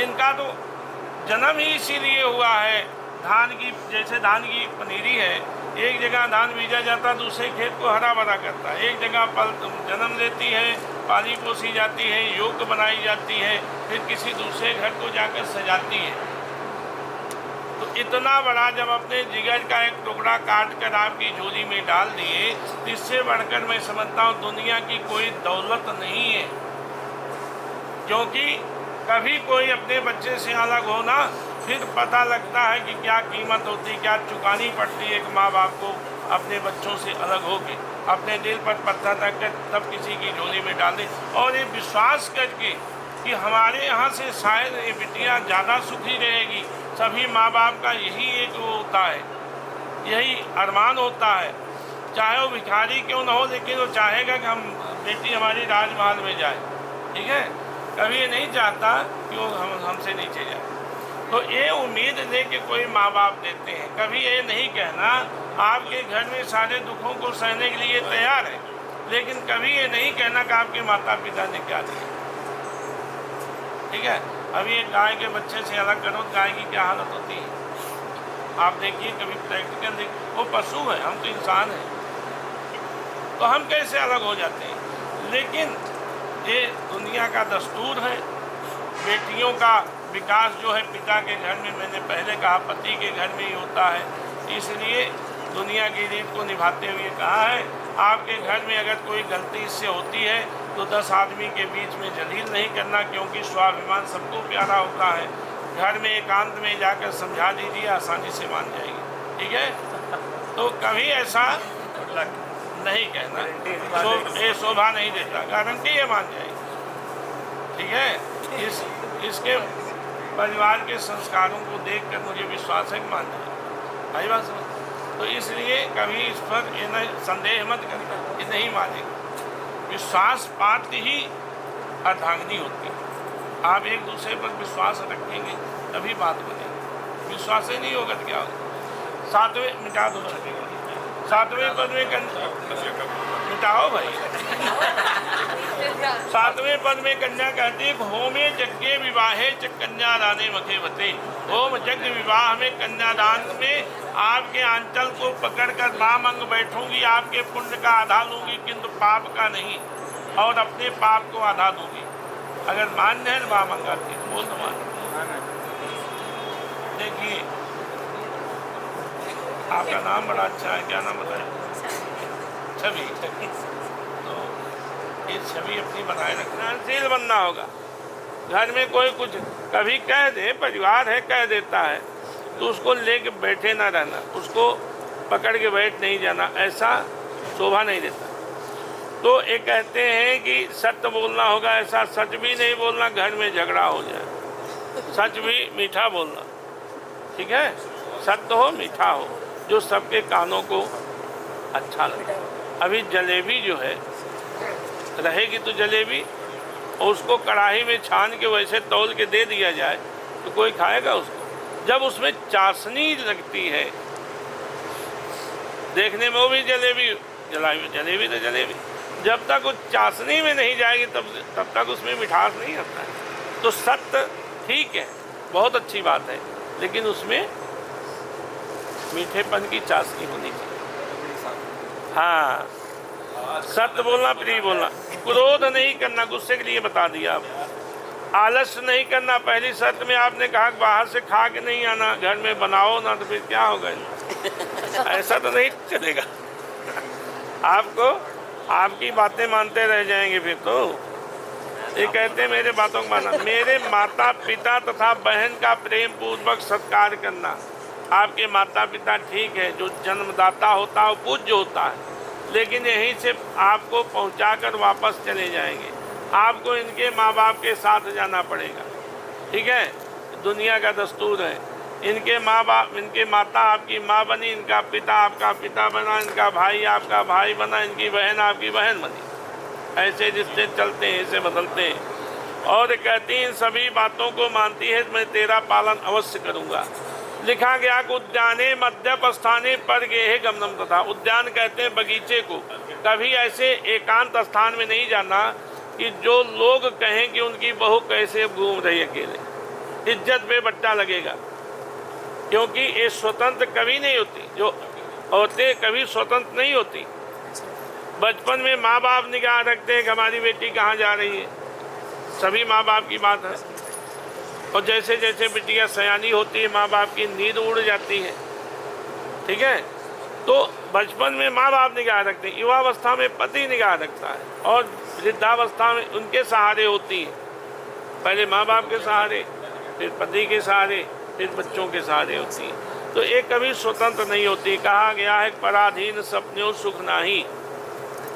इनका तो जन्म ही इसीलिए हुआ है। जैसे धान की पनीरी है, एक जगह धान बीजा जाता, दूसरे खेत को हरा भरा करता है। एक जगह पल जन्म लेती है, पाली पोसी जाती है, योग्य बनाई जाती है, फिर किसी दूसरे घर को जाकर सजाती है। तो इतना बड़ा जब अपने जिगर का एक टुकड़ा काट कर आपकी झोली में डाल दिए, इससे बढ़कर मैं समझता हूँ दुनिया की कोई दौलत नहीं है। क्योंकि कभी कोई अपने बच्चे से अलग हो ना, फिर पता लगता है कि क्या कीमत होती, क्या चुकानी पड़ती है एक माँ बाप को अपने बच्चों से अलग होके, अपने दिल पर पत्थर रख कर तब किसी की झोली में डाल दे। और ये विश्वास करके कि हमारे यहाँ से शायद ये बिटिया ज़्यादा सुखी रहेगी। सभी माँ बाप का यही एक वो होता है, यही अरमान होता है, चाहे वो भिखारी क्यों ना हो, लेकिन वो चाहेगा कि हम बेटी हमारी राजमहल में जाए, ठीक है। कभी ये नहीं चाहता कि वो हमसे नीचे जाए। तो ये उम्मीद लेके कोई माँ बाप देते हैं। कभी ये नहीं कहना आपके घर में सारे दुखों को सहने के लिए तैयार है, लेकिन कभी ये नहीं कहना कि आपके माता पिता ने क्या दिया। ठीक है, अभी एक गाय के बच्चे से अलग करो, गाय की क्या हालत होती है आप देखिए, कभी प्रैक्टिकल देखिए। वो पशु है, हम तो इंसान हैं, तो हम कैसे अलग हो जाते हैं। लेकिन ये दुनिया का दस्तूर है। बेटियों का विकास जो है पिता के घर में, मैंने पहले कहा पति के घर में ही होता है। इसलिए दुनिया की रीत को निभाते हुए कहा है, आपके घर में अगर कोई गलती इससे होती है तो 10 आदमी के बीच में जलील नहीं करना, क्योंकि स्वाभिमान सबको प्यारा होता है। घर में एकांत में जाकर समझा दीजिए, आसानी से मान जाएगी। ठीक है, तो कभी ऐसा नहीं कहना, ये शोभा नहीं देता, गारंटी है मान जाएगी। ठीक है, इसके परिवार के संस्कारों को देखकर मुझे विश्वास है कि मान जाएगी। आई बात समझ? तो इसलिए कभी इस पर ये नहीं संदेह मत करना, ये नहीं मानेगा। विश्वास पात्र ही अर्धांगिनी होती है। आप एक दूसरे पर विश्वास रखेंगे तभी बात बनेगी। विश्वास ही नहीं होगा तो क्या होगा। 7वें मिटा दो, 7वें पद में मिटाओ भाई। 7वें पद में कन्या कहती है, होमे यज्ञे विवाहे च कन्या दाने मखे बते। होम यज्ञ विवाह में कन्यादान में आपके आंचल को पकड़कर वाम अंग बैठूंगी, आपके पुण्य का आधा लूंगी किंतु पाप का नहीं, और अपने पाप को आधा दूंगी। अगर मान्य है वाम अंग आती बोल तो मान। देखिए आपका नाम बड़ा अच्छा है, क्या नाम बताया? छवि। तो ये छवि अपनी बनाए रखना, सील बनना होगा। घर में कोई कुछ कभी कह दे, परिवार है कह देता है, तो उसको लेके बैठे ना रहना, उसको पकड़ के बैठ नहीं जाना, ऐसा शोभा नहीं देता। तो ये कहते हैं कि सत्य बोलना होगा, ऐसा सच भी नहीं बोलना घर में झगड़ा हो जाए। सच भी मीठा बोलना, ठीक है, सत्य हो मीठा हो, जो सबके कानों को अच्छा लगे। अभी जलेबी जो है रहेगी तो जलेबी, और उसको कढ़ाई में छान के वैसे तौल के दे दिया जाए तो कोई खाएगा उसको। जब उसमें चाशनी लगती है, देखने में वो भी जलेबी, जलेबी तो जलेबी, जब तक वो चाशनी में नहीं जाएगी तब तक उसमें मिठास नहीं आता है। तो सत्य ठीक है, बहुत अच्छी बात है, लेकिन उसमें मीठेपन की चाशनी होनी चाहिए। हाँ, सत्य बोलना, प्रिय बोलना, क्रोध नहीं करना, गुस्से के लिए बता दिया आप। आलस्य नहीं करना, पहली शर्त में आपने कहा कि बाहर से खा के नहीं आना, घर में बनाओ ना, तो फिर क्या होगा? ऐसा तो नहीं चलेगा। आपको आपकी बातें मानते रह जाएंगे फिर तो। ये कहते हैं मेरे बातों को माना। मेरे माता पिता तथा बहन का प्रेम पूर्वक सत्कार करना। आपके माता पिता ठीक है, जो जन्मदाता होता है वो पूज्य होता है, लेकिन यहीं से आपको पहुंचाकर वापस चले जाएंगे। आपको इनके माँ बाप के साथ जाना पड़ेगा। ठीक है, दुनिया का दस्तूर है। इनके माँ बाप, इनके माता आपकी माँ बनी, इनका पिता आपका पिता बना, इनका भाई आपका भाई बना, इनकी बहन आपकी बहन बनी। ऐसे रिश्ते चलते हैं, ऐसे बदलते हैं। और कहती इन सभी बातों को मानती है, मैं तेरा पालन अवश्य करूँगा। लिखा गया कि उद्याने मध्यप स्थाने पर गेहे गमनम तथा। उद्यान कहते हैं बगीचे को। कभी ऐसे एकांत स्थान में नहीं जाना कि जो लोग कहें कि उनकी बहू कैसे घूम रही अकेले, इज्जत पे बट्टा लगेगा। क्योंकि ये स्वतंत्र कभी नहीं होती, जो औरतें कभी स्वतंत्र नहीं होती। बचपन में माँ बाप निगाह रखते हैं कि हमारी बेटी कहाँ जा रही है, सभी माँ बाप की बात है। और जैसे जैसे बिटिया सयानी होती है, माँ बाप की नींद उड़ जाती है। ठीक है, तो बचपन में माँ बाप निगाह रखते हैं, युवावस्था में पति निगाह रखता है, और वृद्धावस्था में उनके सहारे होती है। पहले माँ बाप के सहारे, फिर पति के सहारे, फिर बच्चों के सहारे होती है। तो एक कभी स्वतंत्र नहीं होती। कहा गया है पराधीन सपनों सुख नाही।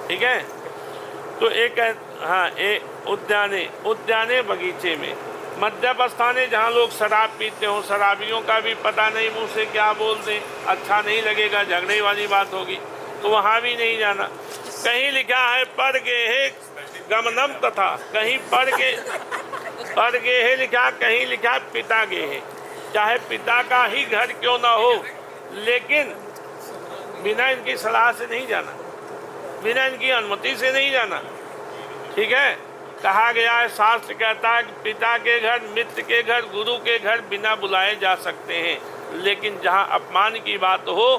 ठीक है, तो एक हाँ, एक उद्याने बगीचे में। मध्यप स्थाने जहाँ लोग शराब पीते हों, शराबियों का भी पता नहीं मुँह से क्या बोल दें, अच्छा नहीं लगेगा, झगड़े वाली बात होगी, तो वहाँ भी नहीं जाना। कहीं लिखा है पर गेहे गमनम तथा, कहीं पर गेहे लिखा, कहीं लिखा पिता गेहे। चाहे पिता का ही घर क्यों ना हो, लेकिन बिना इनकी सलाह से नहीं जाना, बिना इनकी अनुमति से नहीं जाना। ठीक है, कहा गया है, शास्त्र कहता है कि पिता के घर, मित्र के घर, गुरु के घर बिना बुलाए जा सकते हैं, लेकिन जहाँ अपमान की बात हो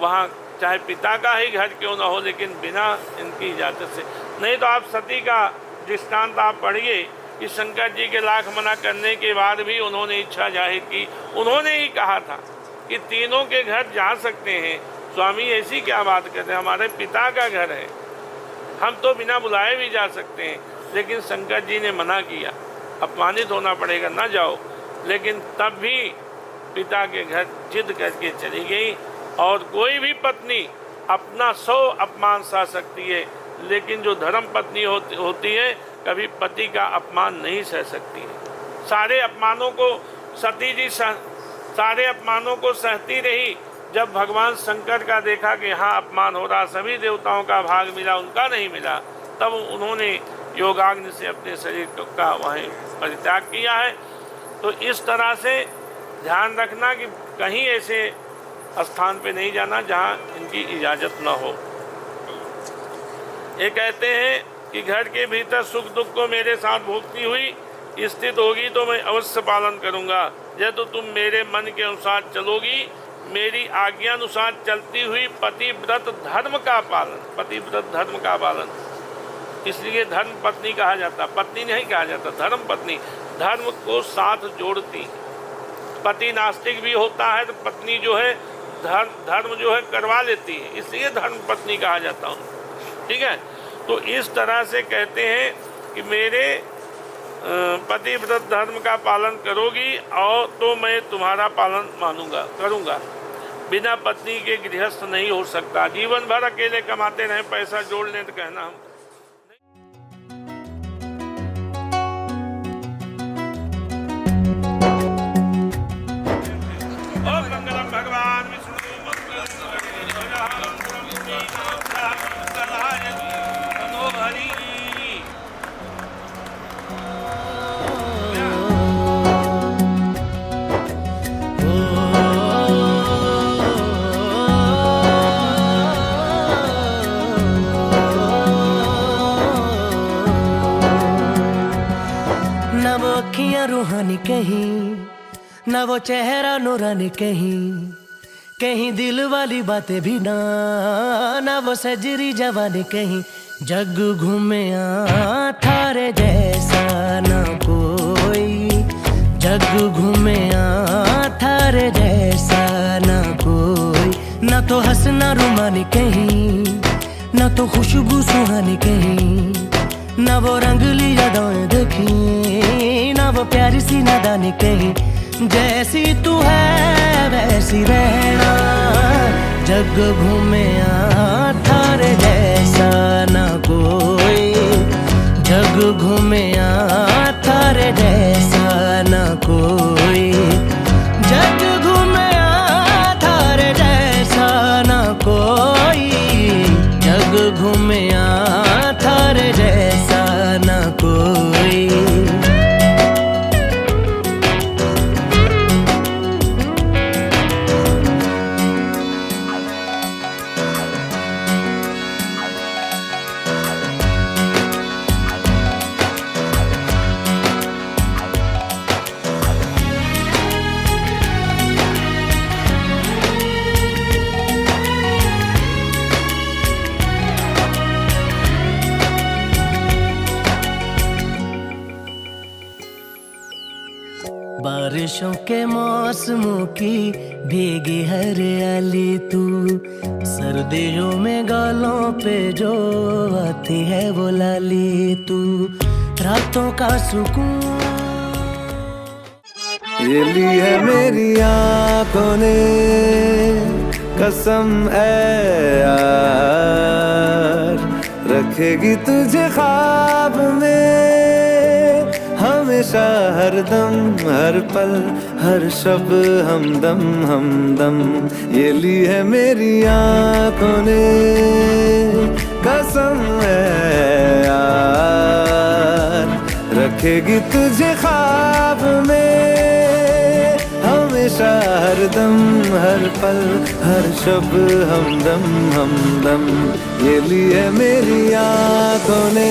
वहाँ चाहे पिता का ही घर क्यों ना हो, लेकिन बिना इनकी इजाज़त से नहीं। तो आप सती का दृष्टांत आप पढ़िए कि शंकर जी के लाख मना करने के बाद भी उन्होंने इच्छा जाहिर की। उन्होंने ही कहा था कि तीनों के घर जा सकते हैं। स्वामी ऐसी क्या बात करते हैं, हमारे पिता का घर है, हम तो बिना बुलाए भी जा सकते हैं। लेकिन शंकर जी ने मना किया, अपमानित होना पड़ेगा, ना जाओ। लेकिन तब भी पिता के घर जिद करके चली गई। और कोई भी पत्नी अपना 100 अपमान सह सकती है, लेकिन जो धर्म पत्नी होती है कभी पति का अपमान नहीं सह सकती है। सारे अपमानों को सती जी सारे अपमानों को सहती रही। जब भगवान शंकर का देखा कि हाँ अपमान हो रहा, सभी देवताओं का भाग मिला, उनका नहीं मिला, तब उन्होंने योगाग्नि से अपने शरीर का वहीं परित्याग किया है। तो इस तरह से ध्यान रखना कि कहीं ऐसे स्थान पे नहीं जाना जहाँ इनकी इजाज़त न हो। ये कहते हैं कि घर के भीतर सुख दुख को मेरे साथ भोगती हुई स्थित होगी तो मैं अवश्य पालन करूँगा। यदि तो तुम मेरे मन के अनुसार चलोगी, मेरी आज्ञा अनुसार चलती हुई पतिव्रत धर्म का पालन, पतिव्रत धर्म का पालन, इसलिए धर्म पत्नी कहा जाता, पत्नी नहीं कहा जाता, धर्म पत्नी। धर्म को साथ जोड़ती। पति नास्तिक भी होता है तो पत्नी जो है धर्म जो है करवा लेती है, इसलिए धर्म पत्नी कहा जाता हूँ। ठीक है, तो इस तरह से कहते हैं कि मेरे पतिव्रत धर्म का पालन करोगी और तो मैं तुम्हारा पालन मानूंगा, करूँगा। बिना पत्नी के गृहस्थ नहीं हो सकता। जीवन भर अकेले कमाते रहे, पैसा जोड़ लें तो कहना हम मंगलम भगवान विष्णु न वो अखियां रूहानी कहीं, न वो चेहरा नूरानी कहीं, कहीं दिल वाली बातें भी ना वो सजरी जवानी कहीं। जग घूमे थारे जैसा न कोई, जग घूमे थारे जैसा न कोई। न तो हंसना रुमानी कहीं, न तो खुशबू सुहानी कहीं, न वो रंगली यादें देखी, न वो प्यारी सी नादानी कहीं। जैसी तू है वैसी रहना, जग घूमे थारे जैसा न कोई, जग घूमे थारे जैसा न कोई, जग घूमे थारे जैसा न कोई, जग घूमे थारे जैसा न कोई। बारिशों के मौसमों की भीगी हरियाली तू, सर्दियों में गालों पे जो आती है वो लाली तू, रातों का सुकून। ये ली है मेरी आंखों ने कसम है यार, रखेगी तुझे ख्वाब में हमेशा, हर दम हर पल हर शब हमदम हमदम। ये ली है मेरी आंखों ने कसम है यार, रखेगी तुझे ख्वाब में हमेशा हर दम हर पल हर शब हमदम हमदम ये लिए मेरी आंखों ने।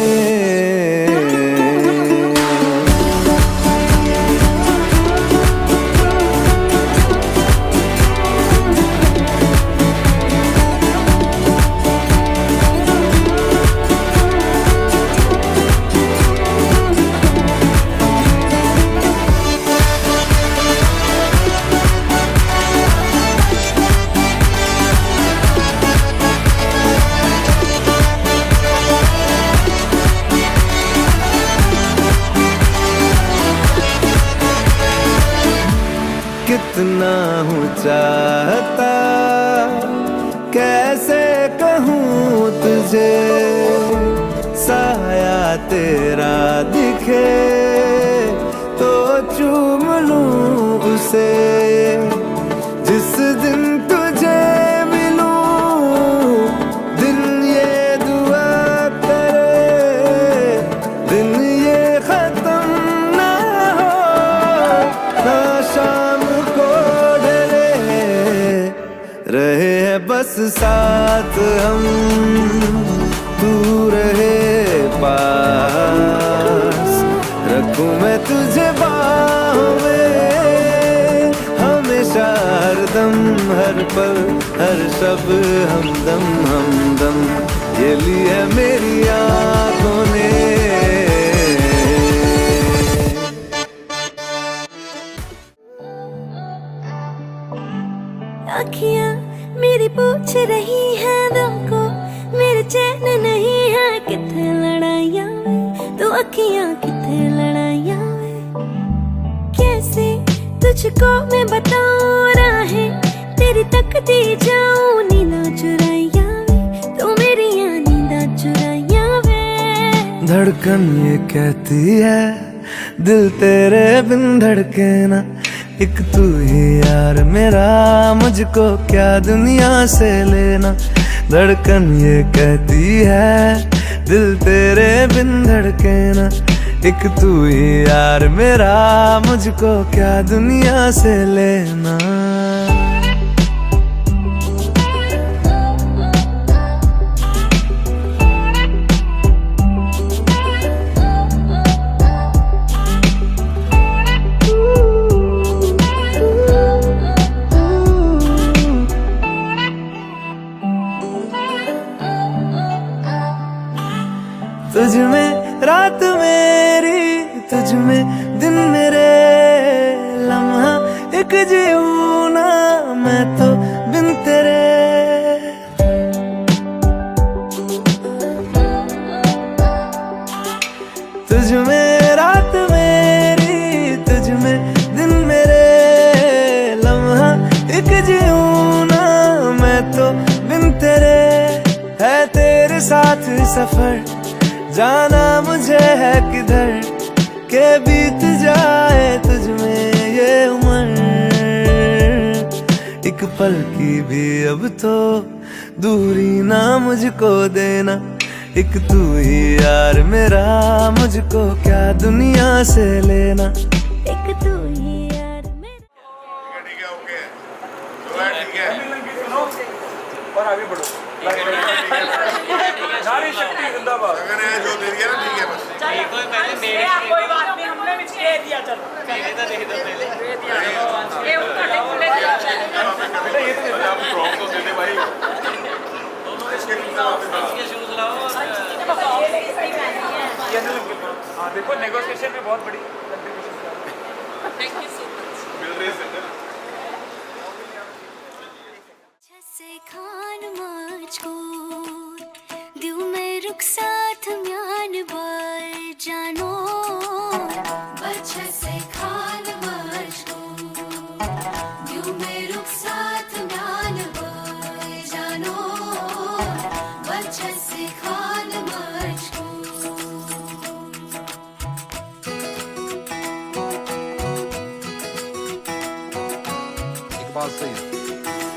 कितना हूँ चाहता कैसे कहूँ तुझे, साया तेरा दिखे तो चूम लूँ उसे। जिस दिन तुझे मिलूं दिल ये दुआ करे, दिन ये खत्म ना हो ना शाम को ढले, रहे है बस साथ हम तू रहे पास, रखूं मैं तुझे बाहों में हमेशा हर दम हर पल हर शब हमदम हमदम ये लिए मेरी आंखों ने। अखियाँ मेरी पूछ रही है दिल को, मेरे चैन नहीं है किथे लड़ाइयाँ में, तो अखियाँ किथे लड़ाइयाँ में। कैसे तुझको मैं बताऊँ राहें तेरी तकती जाऊँ नींदा चुराइयाँ में, तो मेरी यहाँ नींदा चुराइयाँ में। धड़कन ये कहती है दिल तेरे बिन धड़के ना, एक तू ही यार मेरा मुझको क्या दुनिया से लेना। धड़कन ये कहती है दिल तेरे बिन धड़के ना, एक तू ही यार मेरा मुझको क्या दुनिया से लेना। तुझ में रात मेरी तुझ में दिन मेरे, लम्हा एक जीऊं ना मैं तो बिन तेरे। तुझ में रात मेरी तुझ में दिन मेरे, लम्हा एक जीऊं ना मैं तो बिन तेरे। है तेरे साथ सफर जाना मुझे है किधर, के बीत जाए तुझ में ये उम्र। एक पल की भी अब तो दूरी ना मुझको देना, एक तू ही यार मेरा मुझको क्या दुनिया से लेना। एक तू ही यार मेरा। ठीक है ओके जो है ठीक है और आगे बढ़ो। नारी शक्ति जिंदाबाद। अगर है जो दे दिया ना ठीक है बस। कोई पहले मेरे कोई बात नहीं, हमने भी दे दिया। चलो पहले तो दे दो पहले। दे दिया। ये उठाने खुले आप ड्रॉप तो दे दे भाई। दोनों के शूज लाओ और ये हाँ देखो नेगोशिएशन में बहुत बड़ी contribution. Thank you so much. मिल रही है से खान मुझको दिल में रुक साथ म्यान बाय जानो, बच्चे से खान मुझको दिल में रुक साथ म्यान बाय जानो, बच्चे से खान मुझको। एक बात सही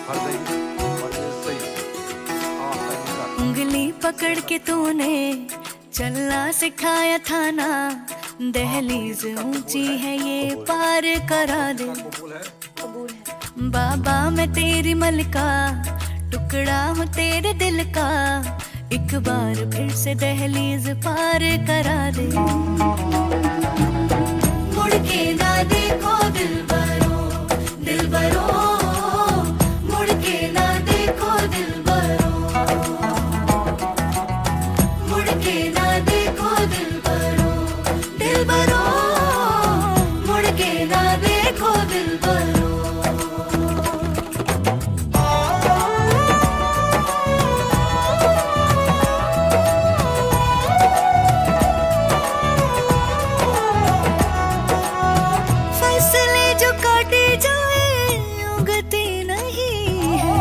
हर सही और ये सही उंगली पकड़ के तूने चलना सिखाया था ना, दहलीज ऊंची है ये पार करा दे। कबूल है। बाबा मैं तेरी मलका, टुकड़ा हूँ तेरे दिल का, एक बार फिर से दहलीज पार करा दे। मुड़ के ना देखो दिलबरो, दिलबरो, मुड़ के ना देखो दिलबरो, मुड़ के ना देखो दिलबरो, दिलबरो, मुड़ के ना देखो दिलबरो। फसलें जो काटी जाए उगती नहीं है,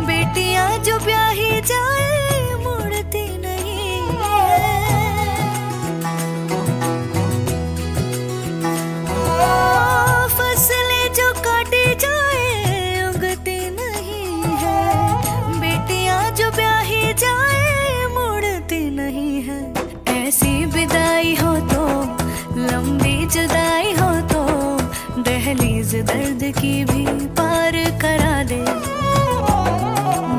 बेटियां जो ब्याही जाए मुड़ती नहीं है। फसलें जो काटी जाए उगती नहीं है, बेटियां जो ब्याही जाए मुड़ती नहीं है। ऐसी विदाई हो तो, लंबी जुदाई हो तो, दहलीज दर्द की भी पार करा दे।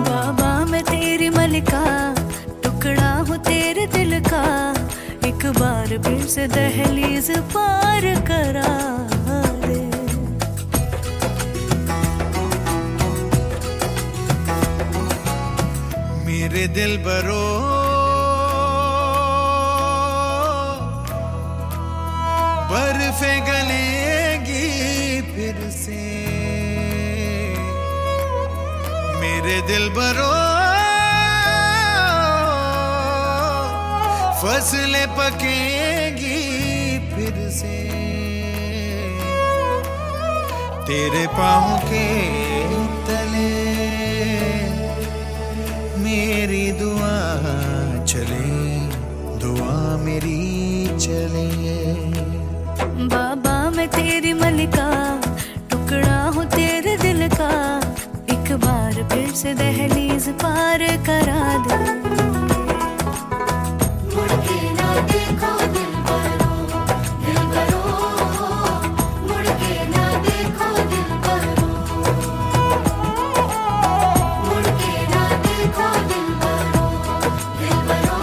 बाबा मैं तेरी मलका, टुकड़ा हूँ तेरे दिल का, एक बार फिर से दहलीज पार करा दे। मेरे दिल बरो बर्फे गलेगी फिर से, मेरे दिल बरो फसलें पकेगी फिर से, तेरे पाँव के तले मेरी दुआ चले, दुआ मेरी चले। बाबा मैं तेरी मलका, टुकड़ा हूँ तेरे दिल का, एक बार फिर से दहलीज पार करा दे। मुड़ के ना देखो दिलबरो, दिलबरो, मुड़ के ना देखो दिलबरो, मुड़ के ना देखो दिलबरो, दिलबरो,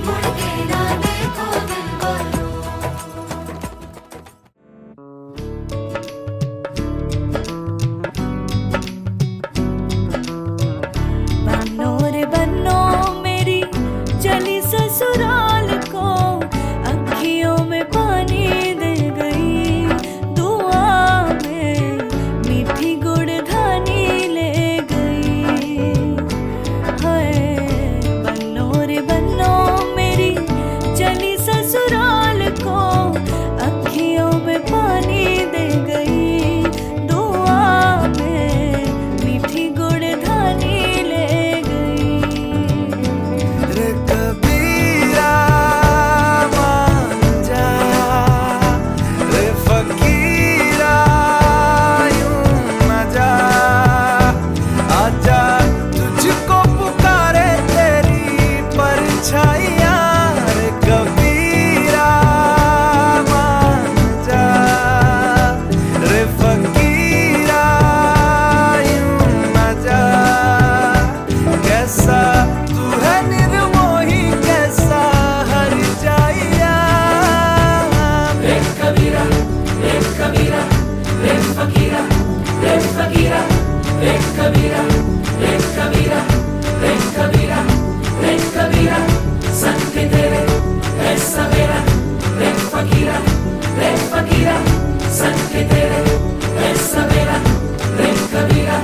मुड़ के ना देखो दिलबरो। बनो रे बनो मेरी चली ससुराल को, अखियों में पानी दे गई, दुआ में मीठी गुड़धानी ले गई। हाय बनो रे बनो मेरी चली ससुराल को, अखियों में पानी दे गई, दुआ में मीठी गुड़धानी ले गई। रे कबीरा मान जा, रे फकीरा यूं न जा, आजा तुझको पुकारे तेरी परछाइयाँ। रे कबीरा मान जा, रे फकीरा यूं न जा, कैसा तू है निर्मोही कैसा हर जाइया। रे कबीरा, रे कबीरा, रे फकीरा, रे फकीरा, रे कबीरा, रे कबीरा, रे कबीरा, रे कबीरा, संग तेरे ऐसा मेरा, रे फकीरा, रे फकीरा, संग तेरे ऐसा मेरा, रे कबीरा,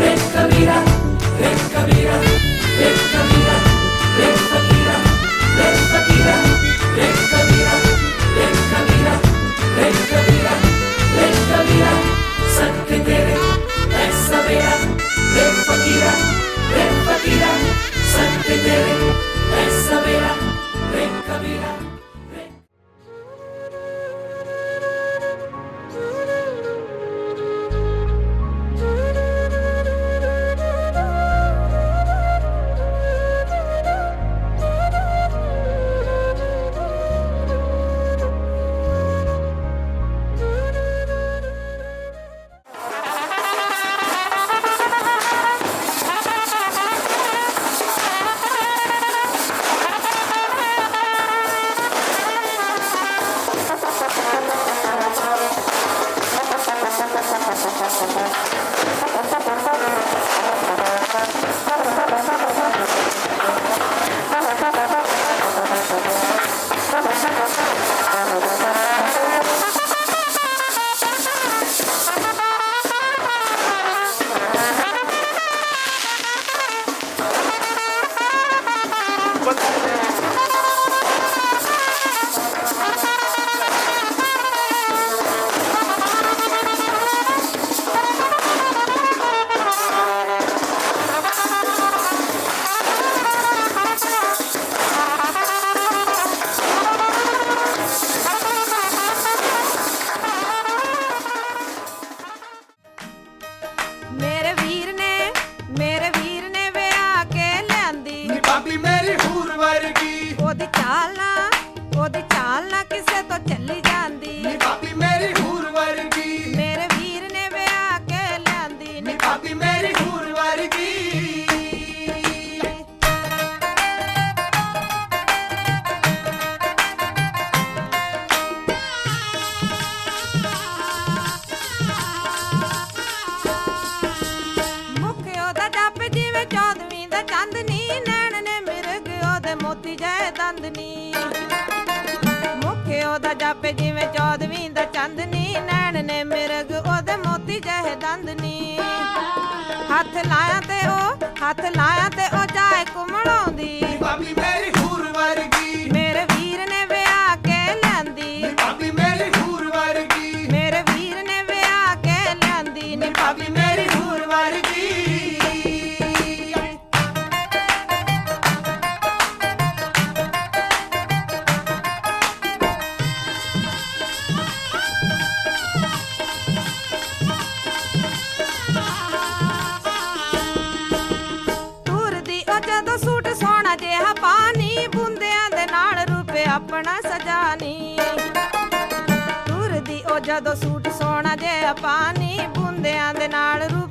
रे कबीरा, रे कबीरा, ਚਾਲ ਨਾ ਉਹਦੀ ਚਾਲ ਨਾ ਕਿਸੇ ਤੋਂ ਚੱਲੀ ਜਾਂਦੀ ਨੀ ਭਾਬੀ ਮੇਰੀ ਹੂਰ ਵਰਗੀ ਮੇਰੇ ਵੀਰ ਨੇ ਵਿਆਹ ਕੇ ਲਿਆਂਦੀ ਨੀ ਭਾਬੀ ਮੇਰੀ ਹੂਰ ਵਰਗੀ ਮੁੱਖ ਉਹਦਾ ਜੱਪ ਜਿਵੇਂ 14ਵੀਂ ਦਾ ਚਾਂਦਨੀ ਨੈਣ ਨੇ ਮਿਰਗ ਉਹਦੇ ਮੋਤੀ ਜੈ ਦੰਦਨੀ ਮੁੱਖ ਉਹਦਾ ਜੱਪ ਜਿਵੇਂ 14ਵੀਂ ਦਾ ਚਾਂਦਨੀ ਨੈਣ ਨੇ ਮਿਰਗ ਉਹਦੇ ਮੋਤੀ ਜੈ ਦੰਦਨੀ ਹੱਥ ਲਾਇਆ ਤੇ ਉਹ ਜਾਏ ਘੁੰਮਣਾਉਂਦੀ ਨੀ ਭਾਬੀ ਮੇਰੀ ਹੂਰ ਵਰਗੀ ਮੇਰੇ ਵੀਰ ਨੇ ਵਿਆਹ ਕੇ ਲਿਆਂਦੀ ਨੀ ਭਾਬੀ ਮੇਰੀ ਹੂਰ ਵਰਗੀ ਮੇਰੇ ਵੀਰ ਨੇ ਵਿਆਹ ਕੇ ਲਿਆਂਦੀ ਨੀ ਭਾਬੀ ਮੇਰੀ ਹੂਰ ਵਰਗੀ ਤੁਰਦੀ ਉਹ ਜਦੋਂ ਸੂਟ ਸੋਹਣਾ ਜਿਹਾ ਪਾਣੀ ਬੁੰਦਿਆਂ ਦੇ ਨਾਲ ਰੂਪੇ ਆਪਣਾ ਸਜਾਨੀ ਤੁਰਦੀ ਉਹ ਜਦੋਂ ਸੂਟ ਸੋਹਣਾ ਜਿਹਾ ਪਾਣੀ ਬੁੰਦਿਆਂ ਦੇ ਨਾਲ ਰੂਪ